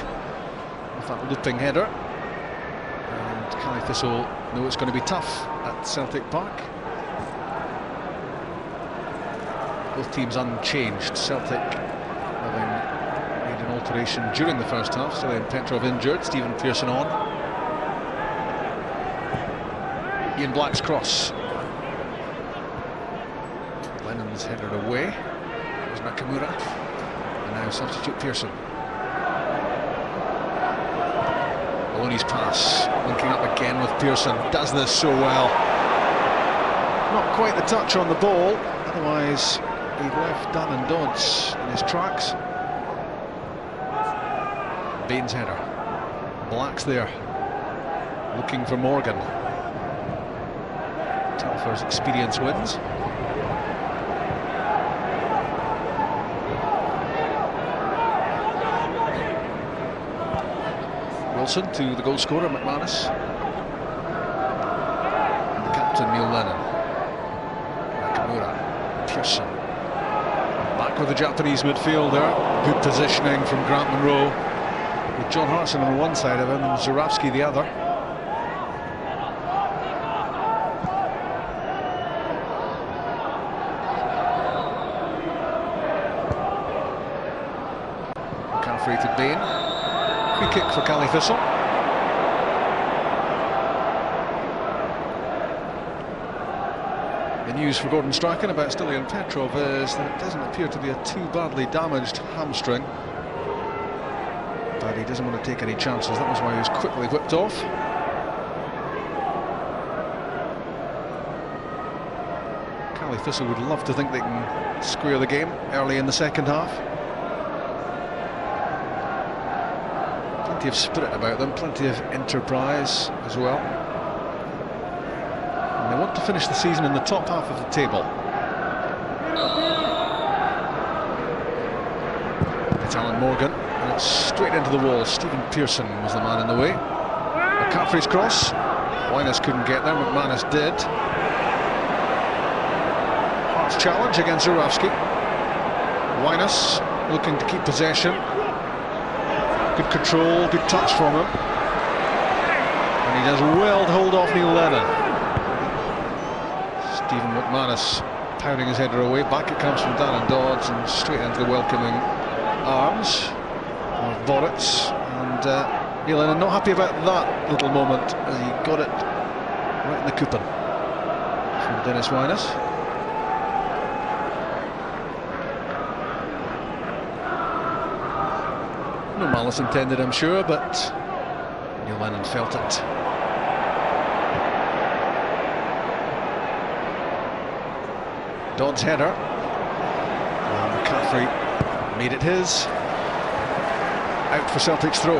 with that looping header. And Cally Thistle know it's going to be tough at Celtic Park. Both teams unchanged. Celtic having made an alteration during the first half. Cillian Petrov injured, Stephen Pearson on. Ian Black's cross. Lennon's headed away. There's Nakamura. And now substitute Pearson. Maloney's pass. Linking up again with Pearson. Does this so well. Not quite the touch on the ball. Otherwise, he left Dunn and Dodds in his tracks. Bain's header. Black's there. Looking for Morgan. Telfer's experience wins. Wilson to the goal scorer, McManus. And the captain, Neil Lennon. Nakamura, Pearson. Back with the Japanese midfielder. Good positioning from Grant Monroe. With John Hartson on one side of him and Zurawski the other. McCaffrey to Bain. Free kick for Cally Thistle. The news for Gordon Strachan about Cillian Petrov is that it doesn't appear to be a too badly damaged hamstring. But he doesn't want to take any chances. That was why he was quickly whipped off. Cally Thistle would love to think they can square the game early in the second half. Plenty of spirit about them, plenty of enterprise as well. And they want to finish the season in the top half of the table. It's Alan Morgan, and it's straight into the wall. Stephen Pearson was the man in the way. McCaffrey's cross. Winus couldn't get there, McManus did. Tough challenge against Zurawski. Winus looking to keep possession. Good control, good touch from him. And he does well to hold off Neil Lennon. Stephen McManus pounding his header away. Back it comes from Darren Dodds and straight into the welcoming arms of Boritz. And Neil Lennon not happy about that little moment as he got it right in the coupon from Dennis Winus. No malice intended, I'm sure, but Neil Lennon felt it. Dodd's header. And McCaffrey made it his. Out for Celtic's throw.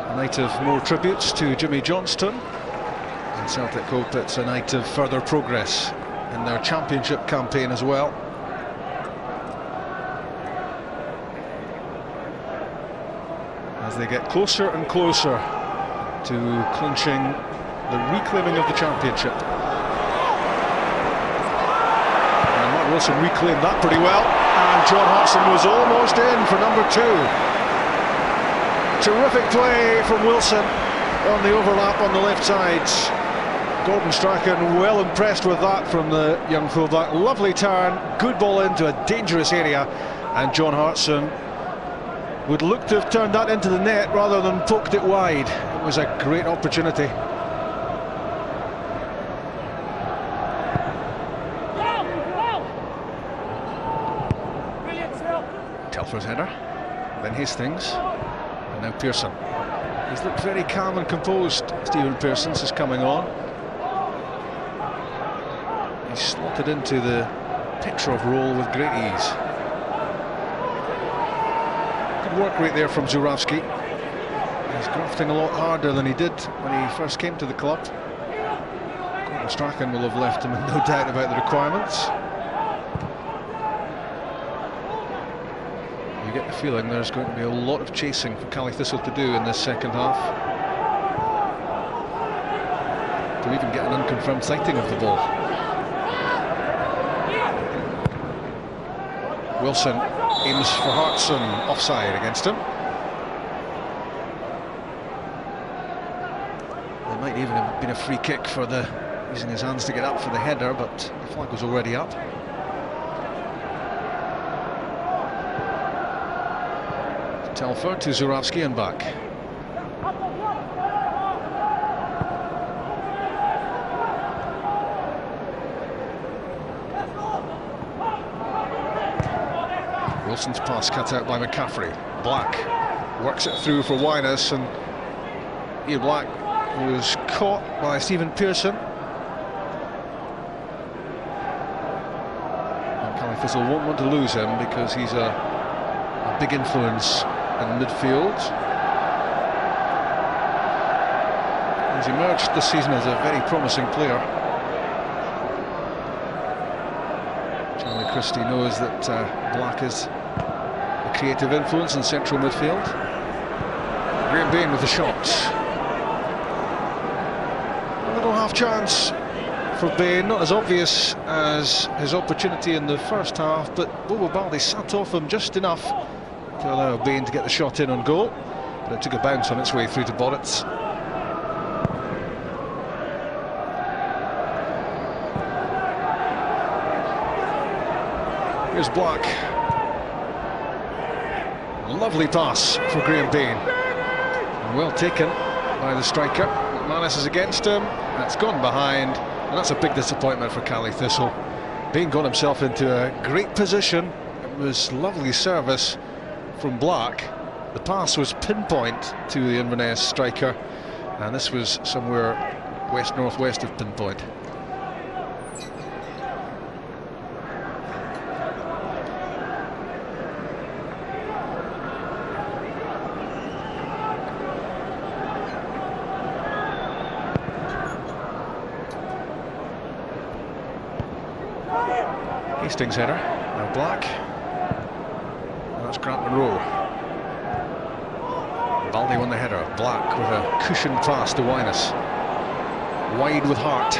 A night of more tributes to Jimmy Johnston, and Celtic hope it's a night of further progress in their championship campaign as well. As they get closer and closer to clinching the reclaiming of the championship. And Mark Wilson reclaimed that pretty well, and John Hartson was almost in for number 2. Terrific play from Wilson on the overlap on the left side. Gordon Strachan well impressed with that from the young fullback. Lovely turn, good ball into a dangerous area, and John Hartson would look to have turned that into the net rather than poked it wide. It was a great opportunity. Telfer's header, then Hastings, and now Pearson. He's looked very calm and composed, Stephen Pearson, since coming on. He's slotted into the Petrov role with great ease. Good work right there from Zurawski. He's grafting a lot harder than he did when he first came to the club. Gordon Strachan will have left him in no doubt about the requirements. You get the feeling there's going to be a lot of chasing for Cally Thistle to do in this second half, to even get an unconfirmed sighting of the ball. Wilson aims for Hartson, offside against him. There might even have been a free kick for the using his hands to get up for the header, but the flag was already up. Telfer to Zurawski and back. Wilson's pass cut out by McCaffrey. Black works it through for Winus, and Ian Black was caught by Stephen Pearson. And Cally Thistle won't want to lose him because he's a big influence in midfield. He's emerged this season as a very promising player. Charlie Christie knows that Black is a creative influence in central midfield. Graham Bain with the shot. A little half chance for Bain, not as obvious as his opportunity in the first half, but Bobo Baldé sat off him just enough to allow Bain to get the shot in on goal, but it took a bounce on its way through to Boritz. Here's Black. Lovely pass for Graham Bain, and well taken by the striker. McManus is against him, and it's gone behind, and that's a big disappointment for Cally Thistle. Bain got himself into a great position. It was lovely service from Black. The pass was pinpoint to the Inverness striker, and this was somewhere west-northwest of pinpoint. Hastings header, now Black. And that's Grant Monroe. Baldy won the header. Black with a cushioned pass to Wyness. Wide with Hart.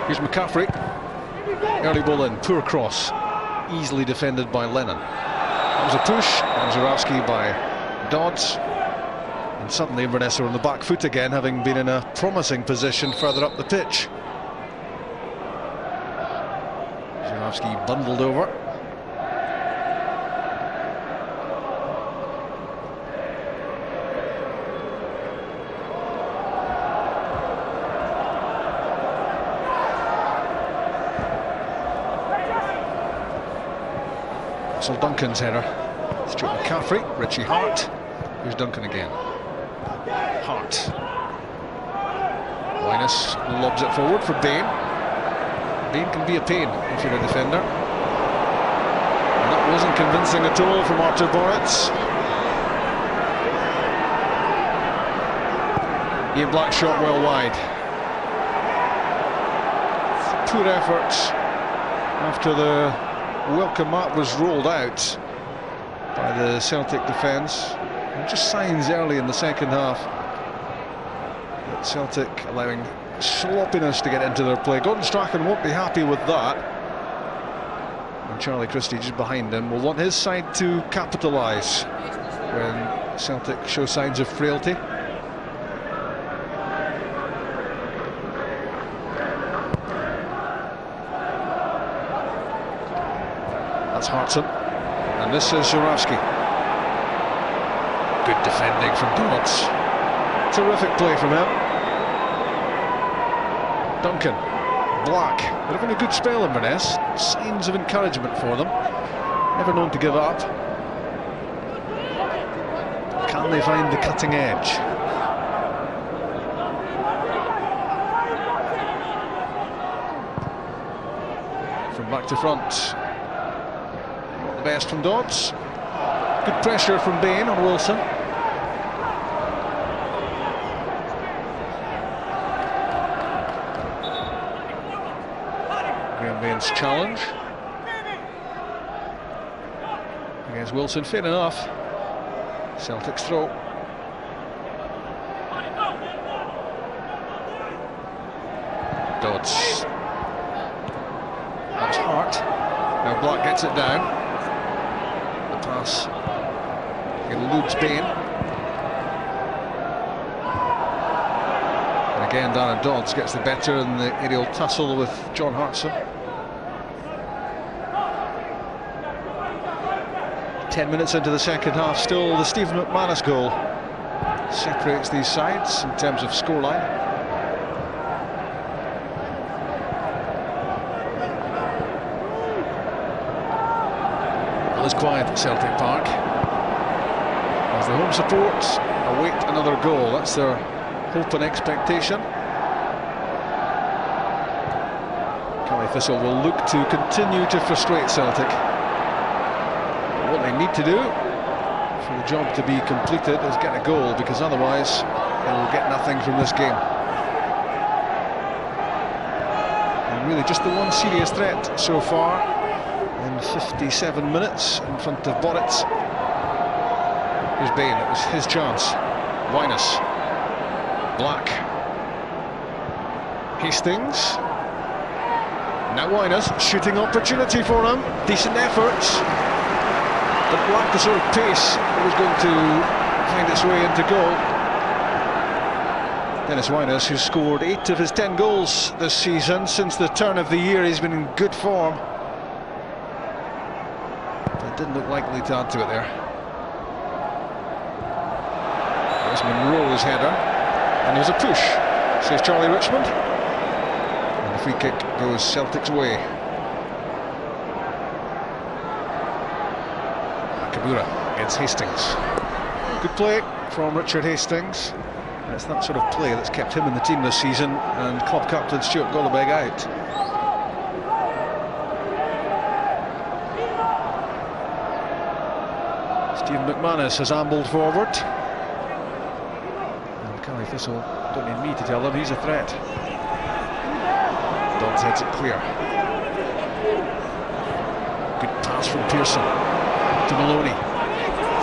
Here's McCaffrey. Early ball in, poor cross. Easily defended by Lennon. That was a push, and Żurawski by Dodds. And suddenly Inverness are on the back foot again, having been in a promising position further up the pitch. Żurawski bundled over. Russell Duncan's header. Stuart McCaffrey, Richie Hart. Here's Duncan again. Hart. Wyness lobs it forward for Bain. Bain can be a pain if you're a defender. And that wasn't convincing at all from Artur Boruc. Ian Black shot well wide. Poor effort after the welcome mat was rolled out by the Celtic defence. And just signs early in the second half that Celtic allowing sloppiness to get into their play. Gordon Strachan won't be happy with that. And Charlie Christie just behind him will want his side to capitalise when Celtic show signs of frailty. That's Hartson, and this is Żurawski. Good defending from Dodds. Terrific play from him. Duncan, Black, they're having a good spell in Inverness. Signs of encouragement for them. Never known to give up. Can they find the cutting edge? From back to front. Best from Dodds. Good pressure from Bain on Wilson. Graham Bain's challenge against Wilson. Fair enough. Celtic's throw. Dodds. That's Hart. Now Black gets it down. Pass. It eludes Bain. And again, Darren Dodds gets the better in the aerial tussle with John Hartson. 10 minutes into the second half, still the Stephen McManus goal separates these sides in terms of scoreline. It's quiet at Celtic Park as the home support await another goal. That's their hope and expectation. Kelly Thistle will look to continue to frustrate Celtic. But what they need to do for the job to be completed is get a goal, because otherwise they will get nothing from this game. And really just the one serious threat so far in 57 minutes in front of Boruc. Here's Bain, it was his chance. Wyness. Black. Hastings. Now Wyness, shooting opportunity for him. Decent efforts. But Black, the sort of pace that was going to find its way into goal. Dennis Wyness, who scored 8 of his 10 goals this season. Since the turn of the year, he's been in good form. Didn't look likely to add to it there. There's Monroe's header, and there's a push, says Charlie Richmond, and the free kick goes Celtic's way. Nakamura against Hastings. Good play from Richard Hastings. And it's that sort of play that's kept him in the team this season, and club captain Stuart Goldberg out. Stephen McManus has ambled forward. And Kelly Thistle, don't need me to tell them, he's a threat. Dodds heads it clear. Good pass from Pearson to Maloney.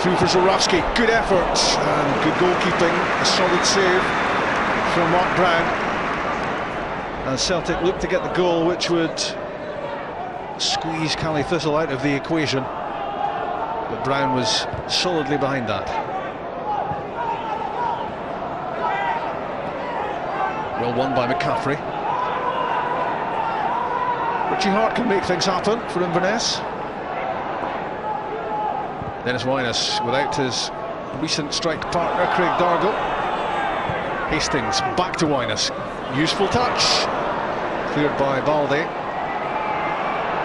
Through for Żurawski. Good effort and good goalkeeping. A solid save from Mark Brown. And Celtic look to get the goal, which would squeeze Caley Thistle out of the equation. But Brown was solidly behind that. Well won by McCaffrey. Richie Hart can make things happen for Inverness. Dennis Wyness without his recent strike partner Craig Dargle. Hastings back to Wyness. Useful touch. Cleared by Balde.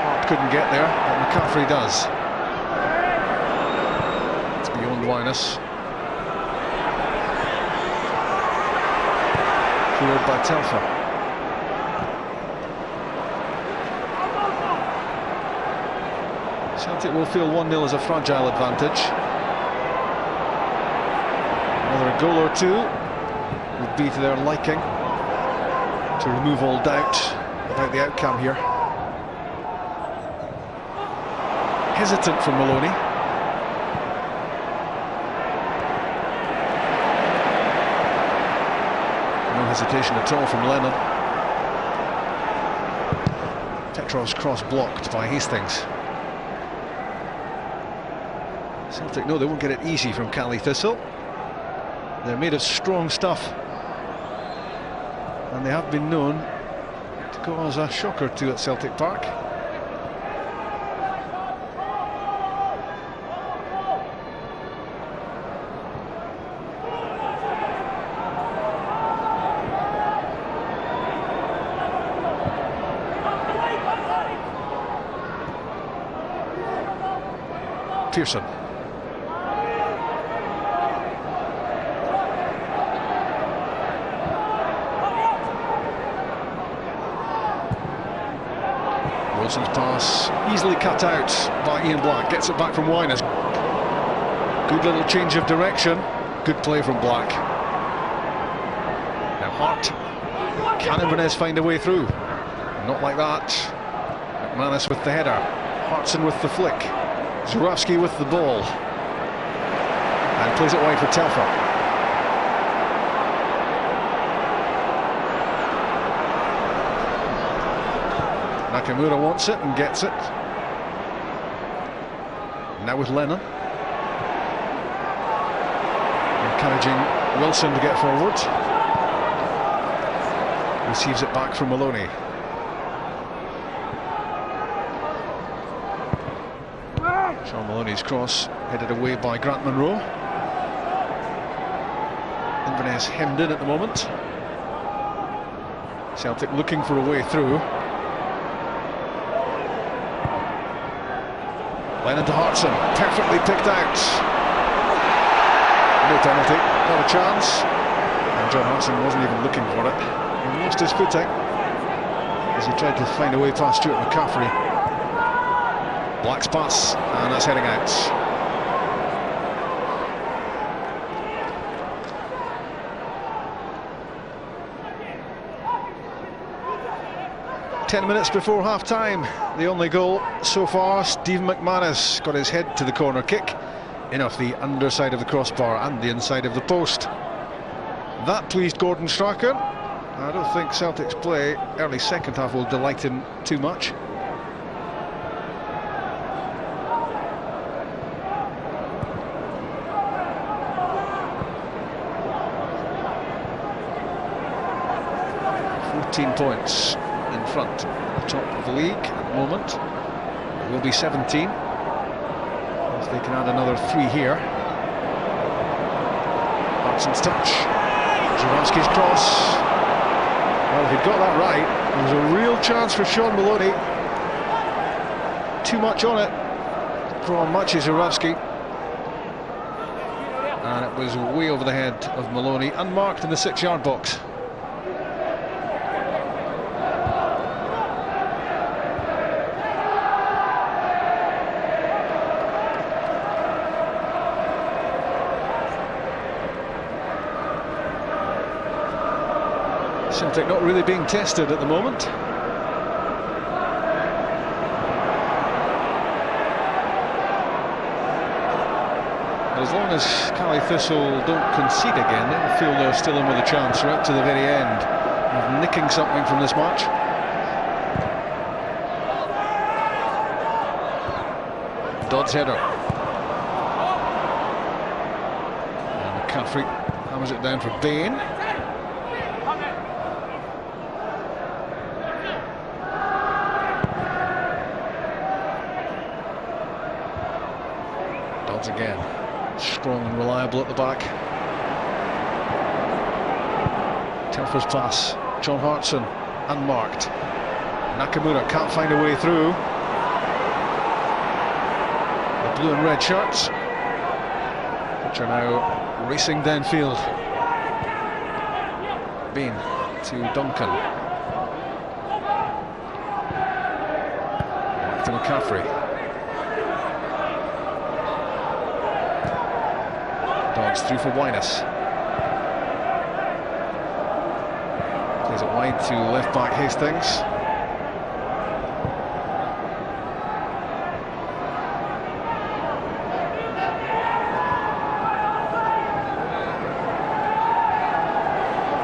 Hart couldn't get there, but McCaffrey does. It's beyond Wyness. Cleared by Telfer. Celtic will feel 1-0 as a fragile advantage. Another goal or two would be to their liking to remove all doubt about the outcome here. Hesitant from Maloney. No hesitation at all from Lennon. Petrov's cross blocked by Hastings. Celtic know they won't get it easy from Caley Thistle. They're made of strong stuff, and they have been known to cause a shock or two at Celtic Park. Pearson. Wilson's pass easily cut out by Ian Black. Gets it back from Wyness. Good little change of direction. Good play from Black. Now Hart. Can Inverness find a way through? Not like that. McManus with the header. Hartson with the flick. Żurawski with the ball. And plays it wide for Telfer. Nakamura wants it and gets it. Now with Lennon. Encouraging Wilson to get forward. Receives it back from Maloney. Sean Maloney's cross headed away by Grant Munro. Inverness hemmed in at the moment. Celtic looking for a way through. Lennon to Hartson, perfectly picked out. No penalty, not a chance. And John Hartson wasn't even looking for it. He lost his footing as he tried to find a way past Stuart McCaffrey. Black's pass, and that's heading out. Ten minutes before half-time, the only goal so far. Stephen McManus got his head to the corner kick, in off the underside of the crossbar and the inside of the post. That pleased Gordon Strachan. I don't think Celtic's play early second half will delight him too much. Points in front at the top of the league at the moment. It will be 17 if they can add another 3 here. Hartson's touch, Żurawski's cross. Well, if he'd got that right, there was a real chance for Sean Maloney. Too much on it from Maciej Żurawski, and it was way over the head of Maloney, unmarked in the 6-yard box. Celtic not really being tested at the moment. But as long as Cali Thistle don't concede again, they'll feel they're still in with a chance right to the very end of nicking something from this match. Dodd's header. And McCaffrey hammers it down for Bain. Dodds again. Strong and reliable at the back. Telfer's pass. John Hartson unmarked. Nakamura can't find a way through. The blue and red shirts, which are now racing downfield. Bain to Duncan. Back to McCaffrey. Dodds through for Winus. Plays it wide to left back Hastings.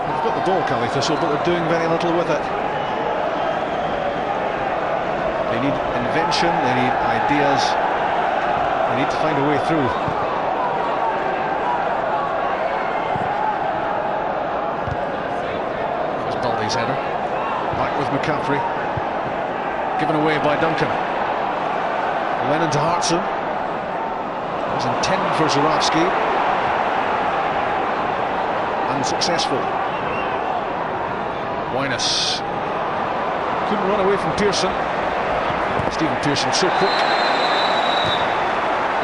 They've got the ball, Cali Thistle, but they're doing very little with it. They need invention, they need ideas, they need to find a way through. Header. Back with McCaffrey. Given away by Duncan. Lennon to Hartson. It was intended for Zurawski. Unsuccessful. Winus. Couldn't run away from Pearson. Stephen Pearson so quick.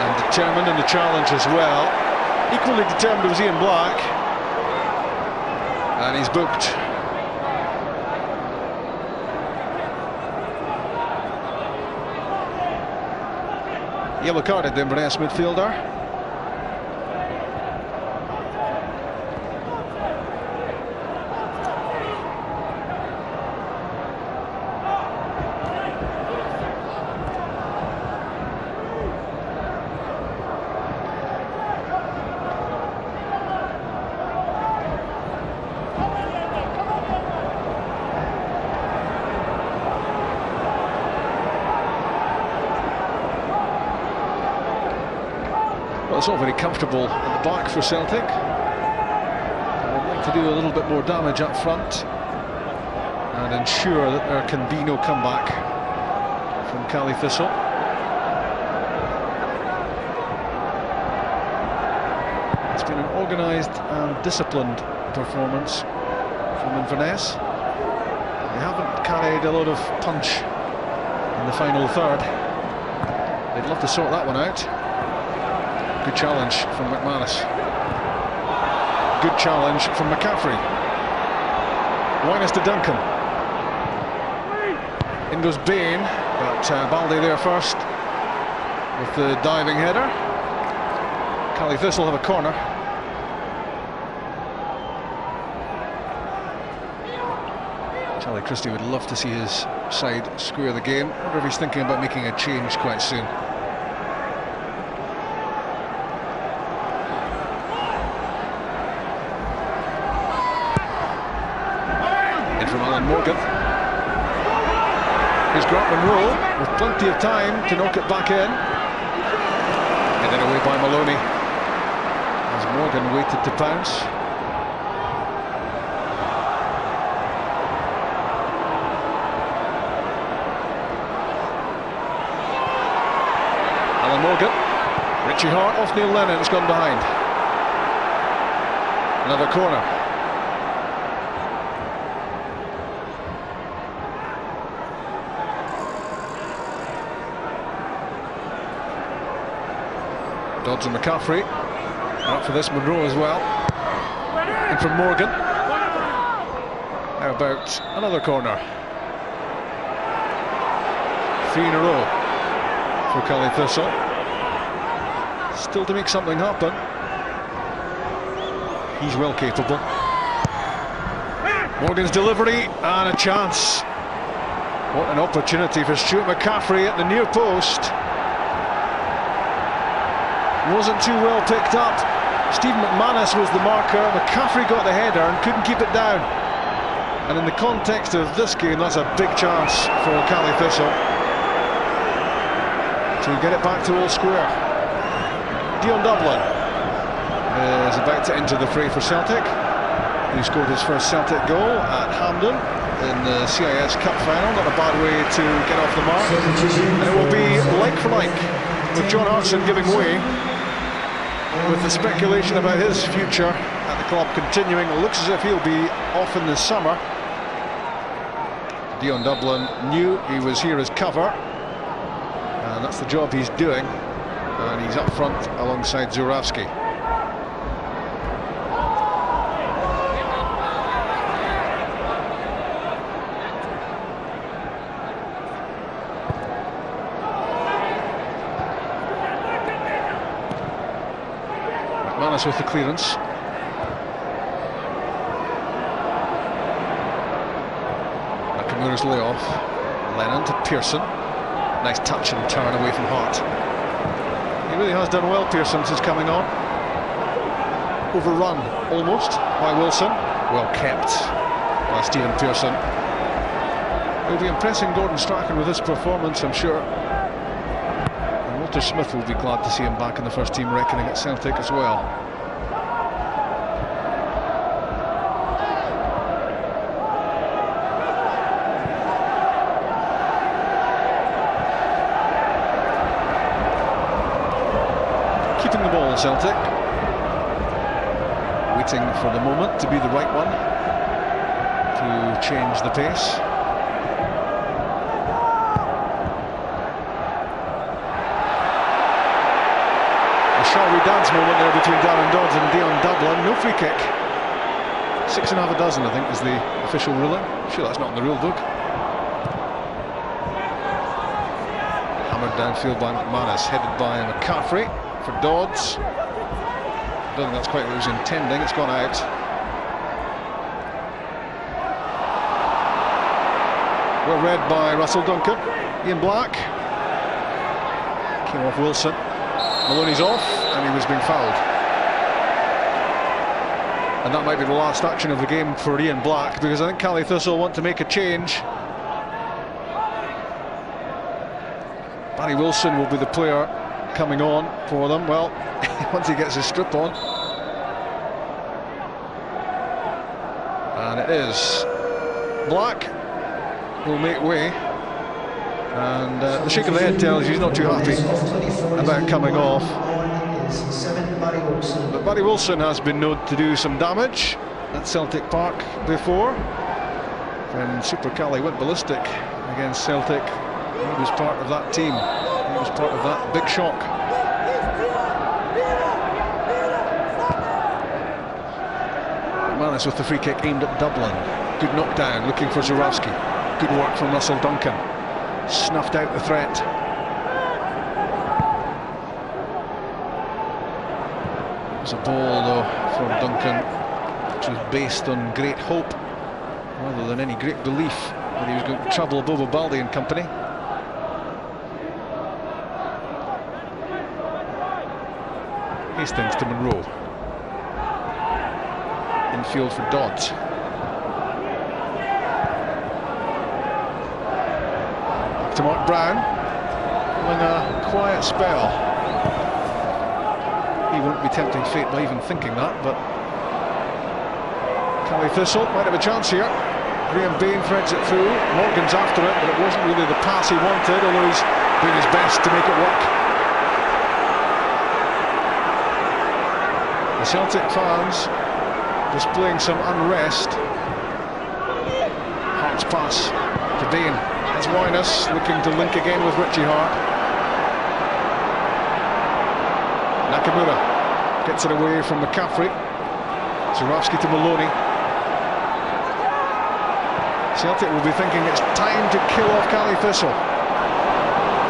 And determined in the challenge as well. Equally determined was Ian Black. And he's booked. Yellow carded the Inverness midfielder. Well, it's all very comfortable at the back for Celtic. They'd like to do a little bit more damage up front and ensure that there can be no comeback from Cali Thistle. It's been an organised and disciplined performance from Inverness. They haven't carried a lot of punch in the final third. They'd love to sort that one out. Good challenge from McManus. Good challenge from McCaffrey. Winus to Duncan. In goes Bain, but Balde there first with the diving header. Cali Thistle have a corner. Charlie Christie would love to see his side square the game. I wonder if he's thinking about making a change quite soon. Morgan. Here's Grant Monroe with plenty of time to knock it back in. And then away by Maloney as Morgan waited to pounce. Alan Morgan. Richie Hart off Neil Lennon, it's gone behind. Another corner. Dodds and McCaffrey. Up for this, Monroe as well. In from Morgan. How about another corner? 3 in a row for Cali Thistle. Still to make something happen. He's well capable. Morgan's delivery and a chance. What an opportunity for Stuart McCaffrey at the near post. Wasn't too well picked up. Stephen McManus was the marker. McCaffrey got the header and couldn't keep it down. And in the context of this game, that's a big chance for Cali Thistle to get it back to Old Square. Dion Dublin is about to enter the fray for Celtic. He scored his first Celtic goal at Hampden in the CIS Cup final. Not a bad way to get off the mark. And it will be like for like, with John Hartson giving way, with the speculation about his future at the club continuing. It looks as if he'll be off in the summer. Dion Dublin knew he was here as cover, and that's the job he's doing, and he's up front alongside Zurawski. McManus with the clearance. Nakamura's layoff. Lennon to Pearson. Nice touch and turn away from Hart. He really has done well, Pearson, since coming on. Overrun almost by Wilson. Well kept by Stephen Pearson. He'll be impressing Gordon Strachan with this performance, I'm sure. And Walter Smith will be glad to see him back in the first team reckoning at Celtic as well. Keeping the ball, Celtic. Waiting for the moment to be the right one to change the pace. A shall we dance moment there between Darren Dodds and Dion Dublin. No free kick. 6.5 dozen, I think, is the official ruling. I'm sure that's not in the rule book. Hammered downfield by McManus, headed by McCaffrey for Dodds. I don't think that's quite what he was intending. It's gone out. Well read by Russell Duncan. Ian Black came off Wilson. Maloney's off, and he was being fouled. And that might be the last action of the game for Ian Black, because I think Cali Thistle want to make a change. Barry Wilson will be the player coming on for them. Well, once he gets his strip on. And it is Black will make way. And the shake of the head tells you he's not too happy about coming off. But Barry Wilson has been known to do some damage at Celtic Park before. When Super Cali went ballistic against Celtic, he was part of that team. He was part of that big shock. McManus with the free kick aimed at Dublin. Good knockdown, looking for Zurawski. Good work from Russell Duncan. Snuffed out the threat. It was a ball, though, from Duncan, which was based on great hope rather than any great belief that he was going to trouble Bobo Baldi and company. Hastings to Monroe. Infield for Dodds. Back to Mark Brown. Having a quiet spell. He won't be tempting fate by even thinking that, but Cali Thistle might have a chance here. Graham Bain threads it through. Morgan's after it, but it wasn't really the pass he wanted, although he's doing his best to make it work. The Celtic fans displaying some unrest. Hart's pass to Bain. That's Winus looking to link again with Richie Hart. Nakamura gets it away from McCaffrey. Zurawski to Maloney. Celtic will be thinking it's time to kill off Cali Thistle.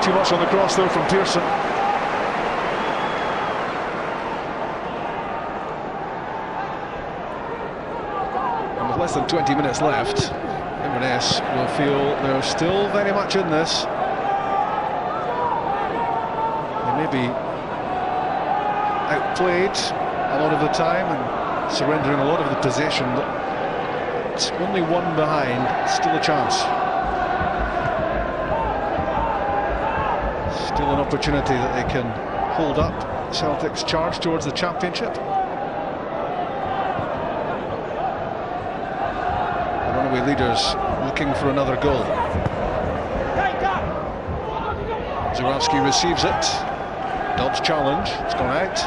Too much on the cross though from Pearson. And with less than 20 minutes left, Inverness will feel they're still very much in this. They may be outplayed a lot of the time and surrendering a lot of the possession, but it's only one behind, still a chance. Still an opportunity that they can hold up Celtic's charge towards the championship. The runaway leaders looking for another goal. Zurawski receives it. Dobbs' challenge, it's gone out.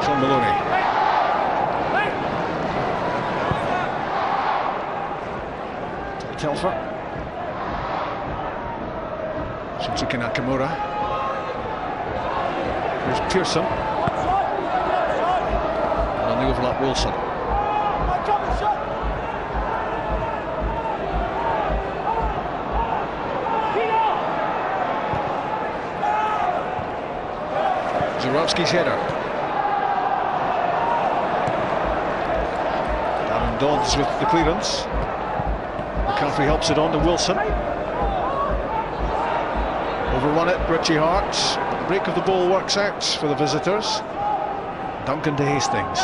Sean Maloney. Telfer. Shinsuke Nakamura. Here's Pearson. And on the overlap, Wilson. Zurawski's header. Darren Dodds with the clearance. McCaffrey helps it on to Wilson. Overrun it, Richie Hart. The break of the ball works out for the visitors. Duncan to Hastings.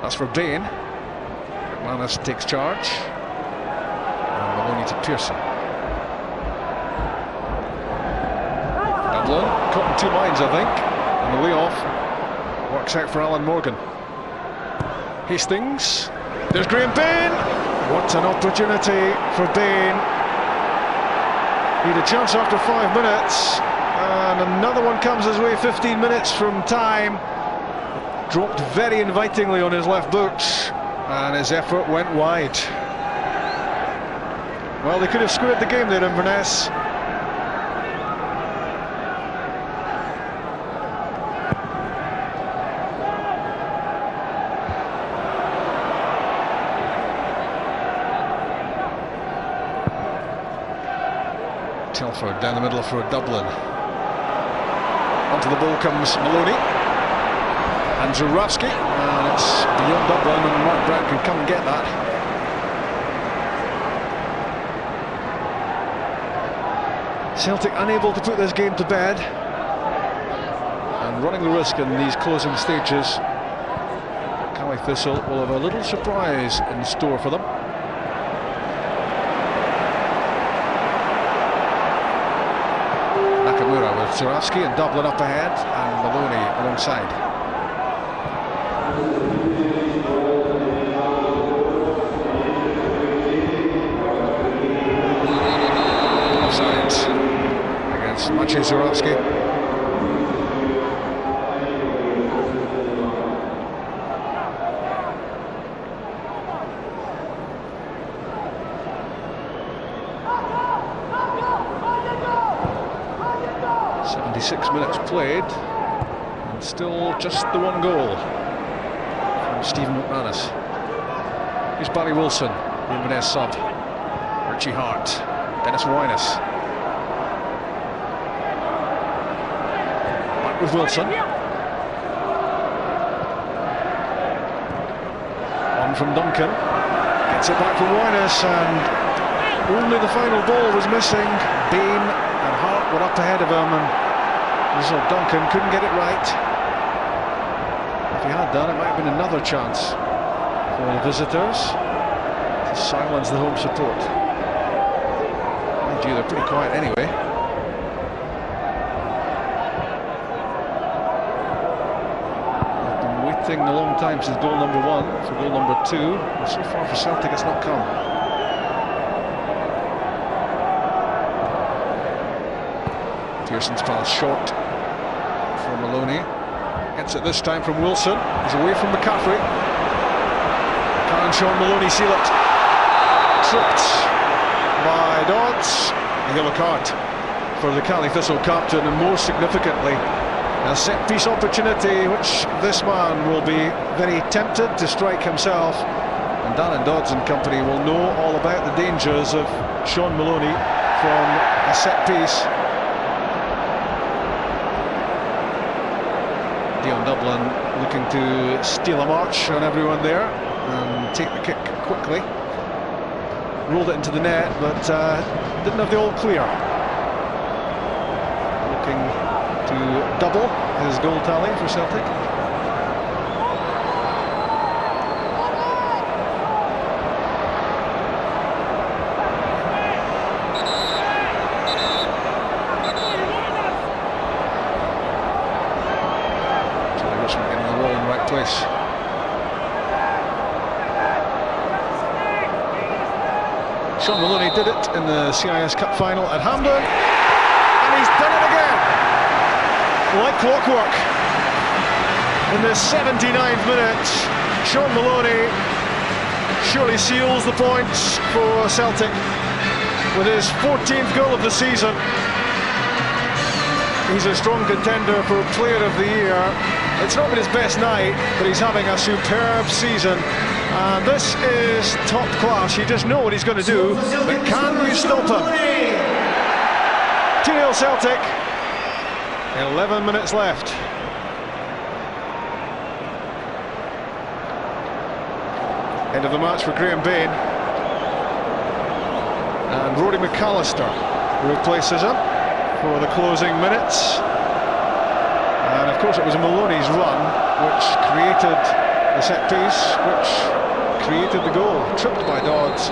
That's for Bain. McManus takes charge. And Maloney to Pearson. Dublin caught in two minds, I think. And the layoff works out for Alan Morgan. Hastings. There's Graham Bain. What an opportunity for Bain. He had a chance after 5 minutes, and another one comes his way 15 minutes from time. Dropped very invitingly on his left boot, and his effort went wide. Well, they could have squared the game there, Inverness. Telford down the middle for Dublin. Onto the ball comes Maloney. And Zurawski. And it's beyond Dublin, and Mark Brown can come and get that. Celtic unable to put this game to bed. And running the risk in these closing stages. Cali Thistle will have a little surprise in store for them. Nakamura with Zurawski and Dublin up ahead, and Maloney alongside. Offside against Maciej Zurawski. Minutes played, and still just the one goal from Stephen McManus. Here's Barry Wilson, the Inverness sub. Richie Hart, Dennis Winus. Back with Wilson. On from Duncan. Gets it back from Winus, and only the final ball was missing. Bain and Hart were up ahead of him, and so Duncan couldn't get it right. If he had done, it might have been another chance for the visitors to silence the home support. Mind you, they're pretty quiet anyway. They've been waiting a long time since goal number 1 for goal number 2, and so far for Celtic it's not come. Pearson's pass short for Maloney. Gets it this time from Wilson. He's away from McCaffrey. Can Sean Maloney seal it? Tripped by Dodds. A yellow card for the Cali Thistle captain, and more significantly, a set-piece opportunity which this man will be very tempted to strike himself. And Darren Dodds and company will know all about the dangers of Sean Maloney from a set-piece. Dion Dublin looking to steal a march on everyone there, and take the kick quickly. Rolled it into the net, but didn't have the all clear. Looking to double his goal tally for Celtic. Place. Sean Maloney did it in the CIS Cup final at Hampden, and he's done it again, like clockwork. In the 79th minute, Sean Maloney surely seals the points for Celtic with his 14th goal of the season. He's a strong contender for Player of the Year. It's not been his best night, but he's having a superb season. And this is top class. You just know what he's going to do, but can you stop him? 2-0 Celtic. 11 minutes left. End of the match for Graham Bain. And Rory McAllister replaces him for the closing minutes. And of course it was Maloney's run which created the set piece, which created the goal, tripped by Dodds.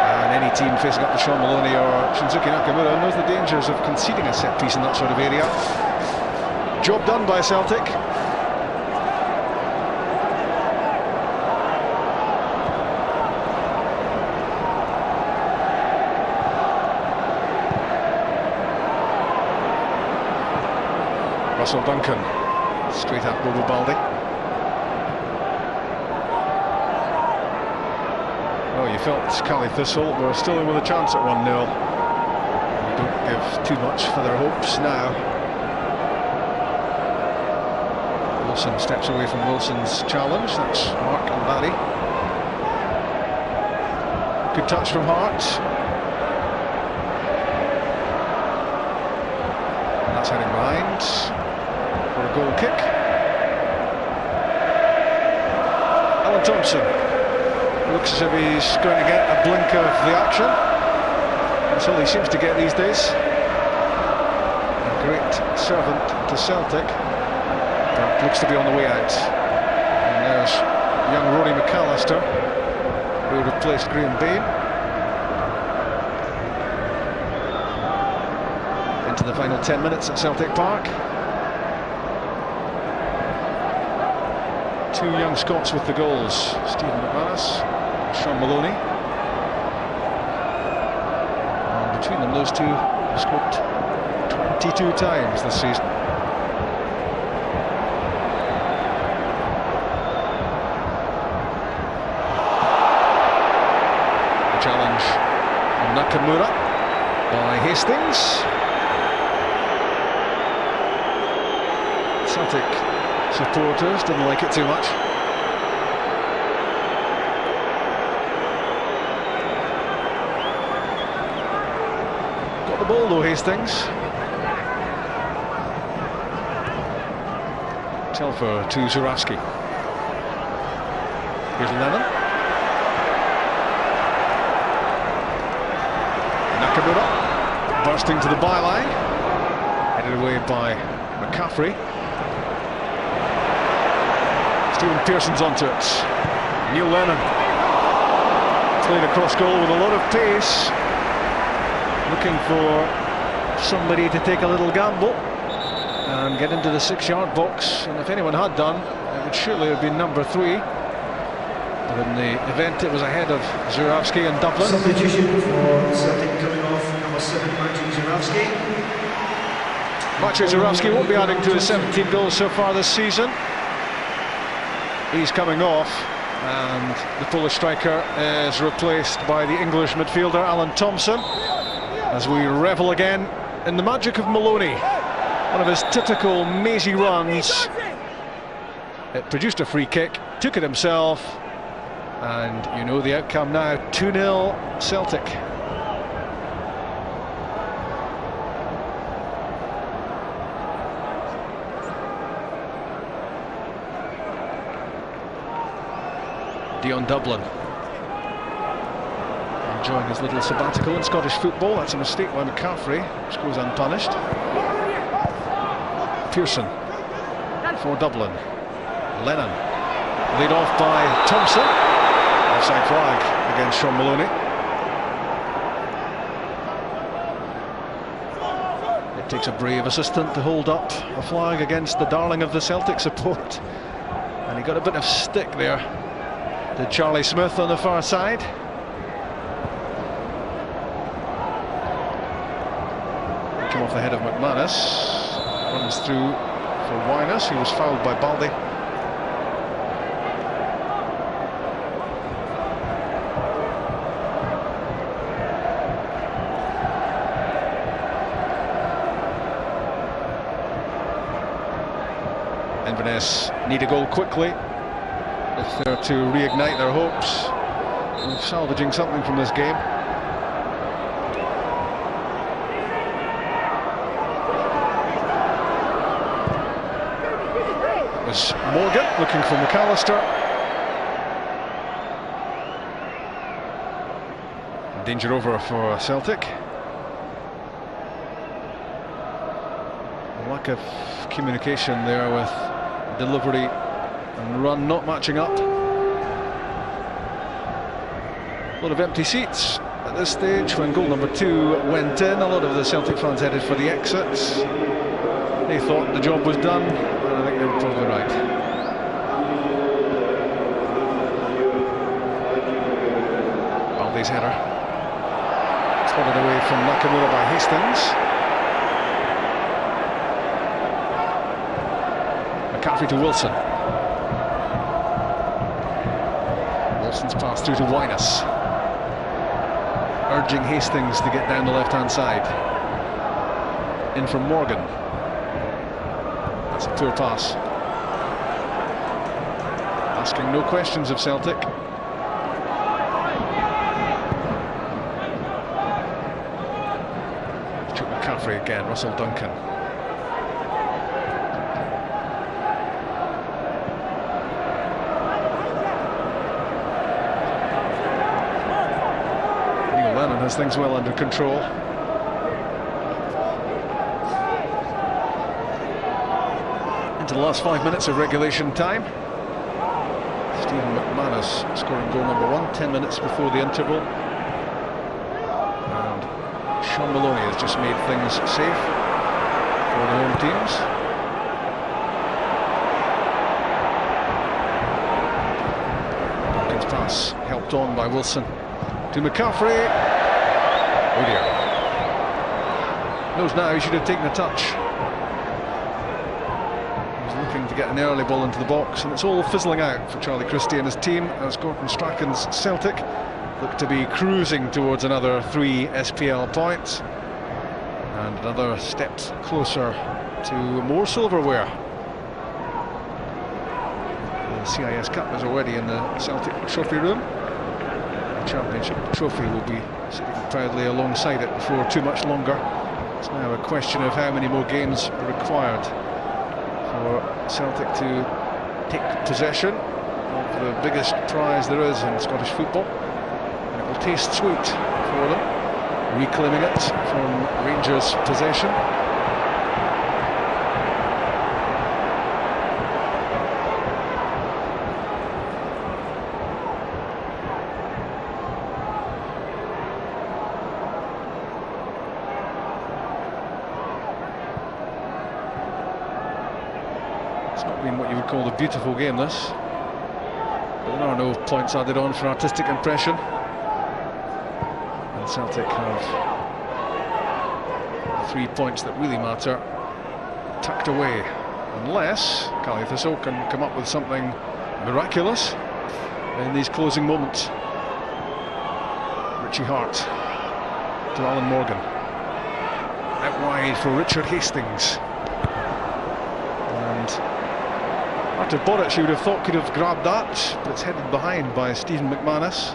And any team facing up to Sean Maloney or Shinsuke Nakamura knows the dangers of conceding a set piece in that sort of area. Job done by Celtic. Russell Duncan, straight at Bobo Baldi. Oh, you felt Cali Thistle were still in with a chance at 1-0. You don't give too much for their hopes now. Wilson steps away from Wilson's challenge. That's Mark and Barry. Good touch from Hart. And that's heading behind. For a goal kick. Alan Thompson looks as if he's going to get a blink of the action. That's all he seems to get these days. A great servant to Celtic, but looks to be on the way out. And there's young Rory McAllister, who replaced Graham Bain. Into the final 10 minutes at Celtic Park. Two young Scots with the goals, Stephen McManus and Sean Maloney. And between them, those two have scored 22 times this season. The challenge on Nakamura by Hastings. Celtic supporters didn't like it too much. Got the ball though, Hastings. Telfer to Zurawski. Here's Lennon. Nakamura bursting to the byline. Headed away by McCaffrey. Stephen Pearson's onto it. Neil Lennon played across goal with a lot of pace, looking for somebody to take a little gamble and get into the 6-yard box. And if anyone had done, it would surely have been number 3. But in the event, it was ahead of Zurawski and Dublin. Substitution for Celtic coming off, number 7, Maciej Zurawski. Maciej Zurawski won't be adding to his 17 goals so far this season. He's coming off, and the Polish striker is replaced by the English midfielder Alan Thompson, as we revel again in the magic of Maloney. One of his typical mazy runs. It produced a free kick, took it himself, and you know the outcome now. 2-0 Celtic. Dion Dublin enjoying his little sabbatical in Scottish football. That's a mistake by McCaffrey, which goes unpunished. Pearson for Dublin. Lennon laid off by Thompson. Offside flag against Sean Maloney. It takes a brave assistant to hold up a flag against the darling of the Celtic support, and he got a bit of stick there. Did Charlie Smith on the far side. Came off the head of McManus. Runs through for Winus. He was fouled by Baldy. Inverness need a goal quickly if they're to reignite their hopes of salvaging something from this game. It was Morgan looking for McAllister. Danger over for Celtic. Lack of communication there with delivery and run not matching up. A lot of empty seats at this stage when goal number 2 went in. A lot of the Celtic fans headed for the exits. They thought the job was done, and I think they were probably right. Baldy's header spotted away from Nakamura by Hastings. McCaffrey to Wilson. Wilson's pass through to Winus, urging Hastings to get down the left-hand side. In from Morgan. That's a poor pass. Asking no questions of Celtic. Took McCaffrey again, Russell Duncan. Has things well under control. Into the last 5 minutes of regulation time. Stephen McManus scoring goal number 1, 10 minutes before the interval. And Sean Maloney has just made things safe for the home teams. Duncan's pass helped on by Wilson to McCaffrey. Oh dear. Knows now he should have taken a touch. He was looking to get an early ball into the box, and it's all fizzling out for Charlie Christie and his team as Gordon Strachan's Celtic look to be cruising towards another 3 SPL points and another step closer to more silverware. The CIS Cup is already in the Celtic trophy room. The Championship trophy will be sitting proudly alongside it before too much longer. It's now a question of how many more games are required for Celtic to take possession of the biggest prize there is in Scottish football. And it will taste sweet for them, reclaiming it from Rangers' possession. It's not been what you would call a beautiful game, this. But there are no points added on for artistic impression. And Celtic have the 3 points that really matter tucked away. Unless Caley Thistle can come up with something miraculous in these closing moments. Richie Hart to Alan Morgan. Out wide for Richard Hastings. And Artur Boruc, you would have thought, could have grabbed that, but it's headed behind by Stephen McManus.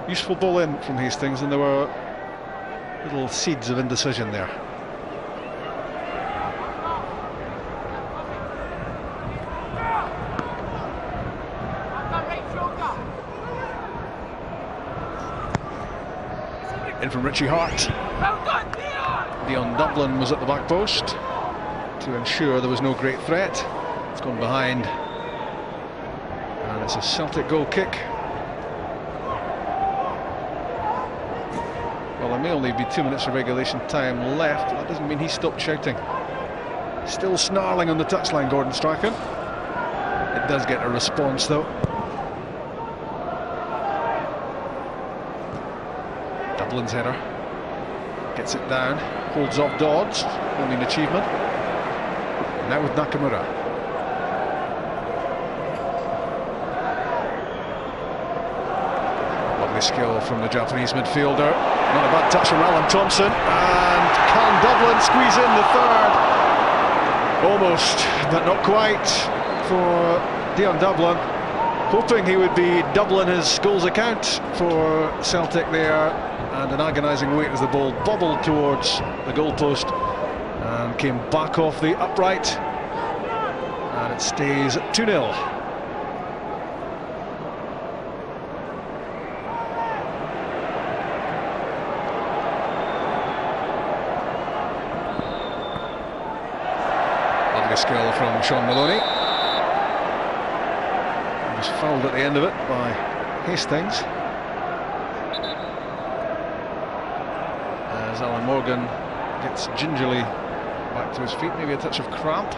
Useful ball in from Hastings, and there were little seeds of indecision there. In from Richie Hart. Dion Dublin was at the back post to ensure there was no great threat. It's gone behind. And it's a Celtic goal kick. Well, there may only be 2 minutes of regulation time left. That doesn't mean he stopped shouting. Still snarling on the touchline, Gordon Strachan. It does get a response, though. Dublin's header. Gets it down. Holds off Dodds. Only an achievement. Now with Nakamura. Lovely skill from the Japanese midfielder. Not a bad touch from Alan Thompson. And can Dublin squeeze in the third? Almost, but not quite for Dion Dublin. Hoping he would be doubling his goals account for Celtic there. And an agonising wait as the ball bobbled towards the goalpost and came back off the upright. And it stays 2-0. Skill from Sean Maloney. He was fouled at the end of it by Hastings. As Alan Morgan gets gingerly back to his feet, maybe a touch of cramp.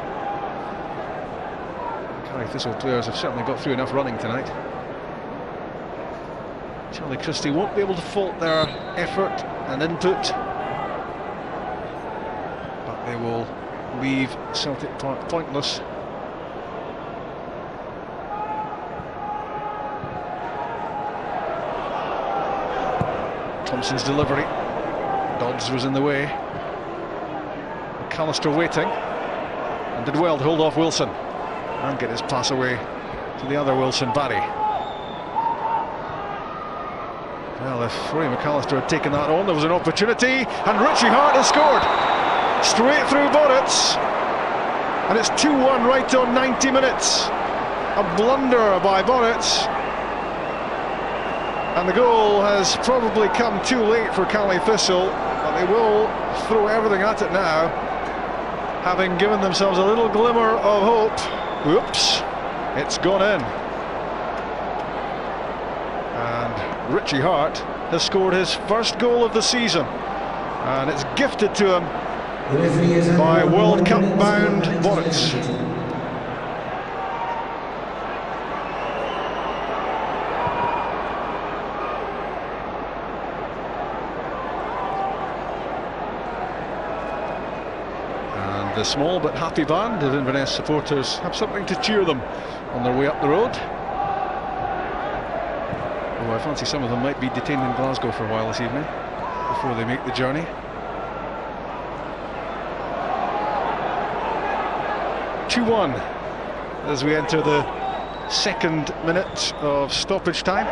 Carrie Thistle players have certainly got through enough running tonight. Charlie Christie won't be able to fault their effort and input, but they will leave Celtic Park pointless. Thompson's delivery. Dodds was in the way. McAllister waiting and did well to hold off Wilson and get his pass away to the other Wilson, Barry. Well, if Rory McAllister had taken that on, there was an opportunity, and Richie Hart has scored. Straight through Boritz, and it's 2-1 right on 90 minutes. A blunder by Boritz, and the goal has probably come too late for Caley Thistle, but they will throw everything at it now, having given themselves a little glimmer of hope. Oops, it's gone in. And Richie Hart has scored his first goal of the season, and it's gifted to him by World Cup bound Boritz. And the small but happy band of Inverness supporters have something to cheer them on their way up the road. Oh, I fancy some of them might be detained in Glasgow for a while this evening before they make the journey. 2-1 as we enter the second minute of stoppage time.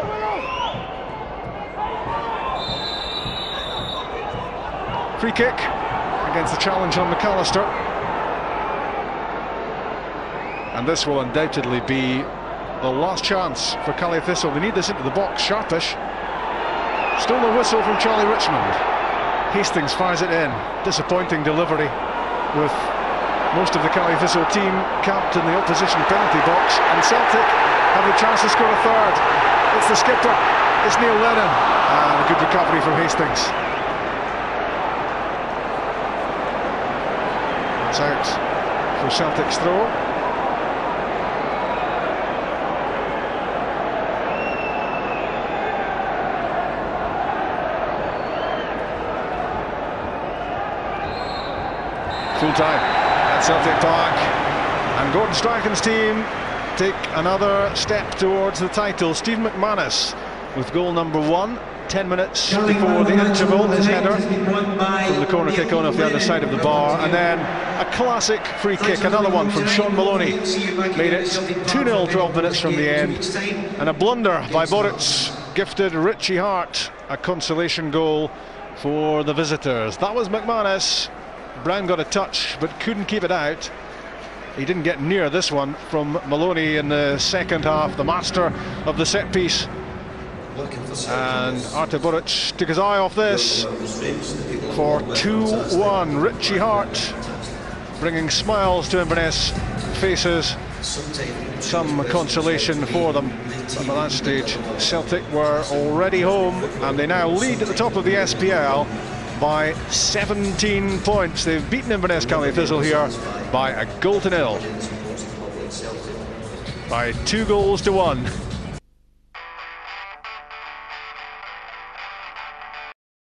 Free kick against the challenge on McAllister, and this will undoubtedly be the last chance for Caley Thistle. They need this into the box. Sharpish. Still no whistle from Charlie Richmond. Hastings fires it in. Disappointing delivery, with most of the Caley Thistle team camped in the opposition penalty box, and Celtic have the chance to score a third. It's the skipper, it's Neil Lennon, and a good recovery from Hastings. It's out for Celtic's throw. Full time at Celtic Park, and Gordon Strachan's team take another step towards the title. Steve McManus with goal number 1, 10 minutes before the interval, his header from the corner kick on off the other side of the bar, and then a classic free kick, another one from Sean Maloney, made it 2-0 12 minutes from the end, and a blunder by Boritz gifted Richie Hart a consolation goal for the visitors. That was McManus. Brown got a touch but couldn't keep it out. He didn't get near this one from Maloney in the second half, the master of the set piece. And Arte Buric took his eye off this for 2-1. Richie Hart bringing smiles to Inverness faces. Some consolation for them. But by that stage, Celtic were already home, and they now lead at the top of the SPL by 17 points. They've beaten Inverness County Thistle here by 1-0. By 2 goals to 1.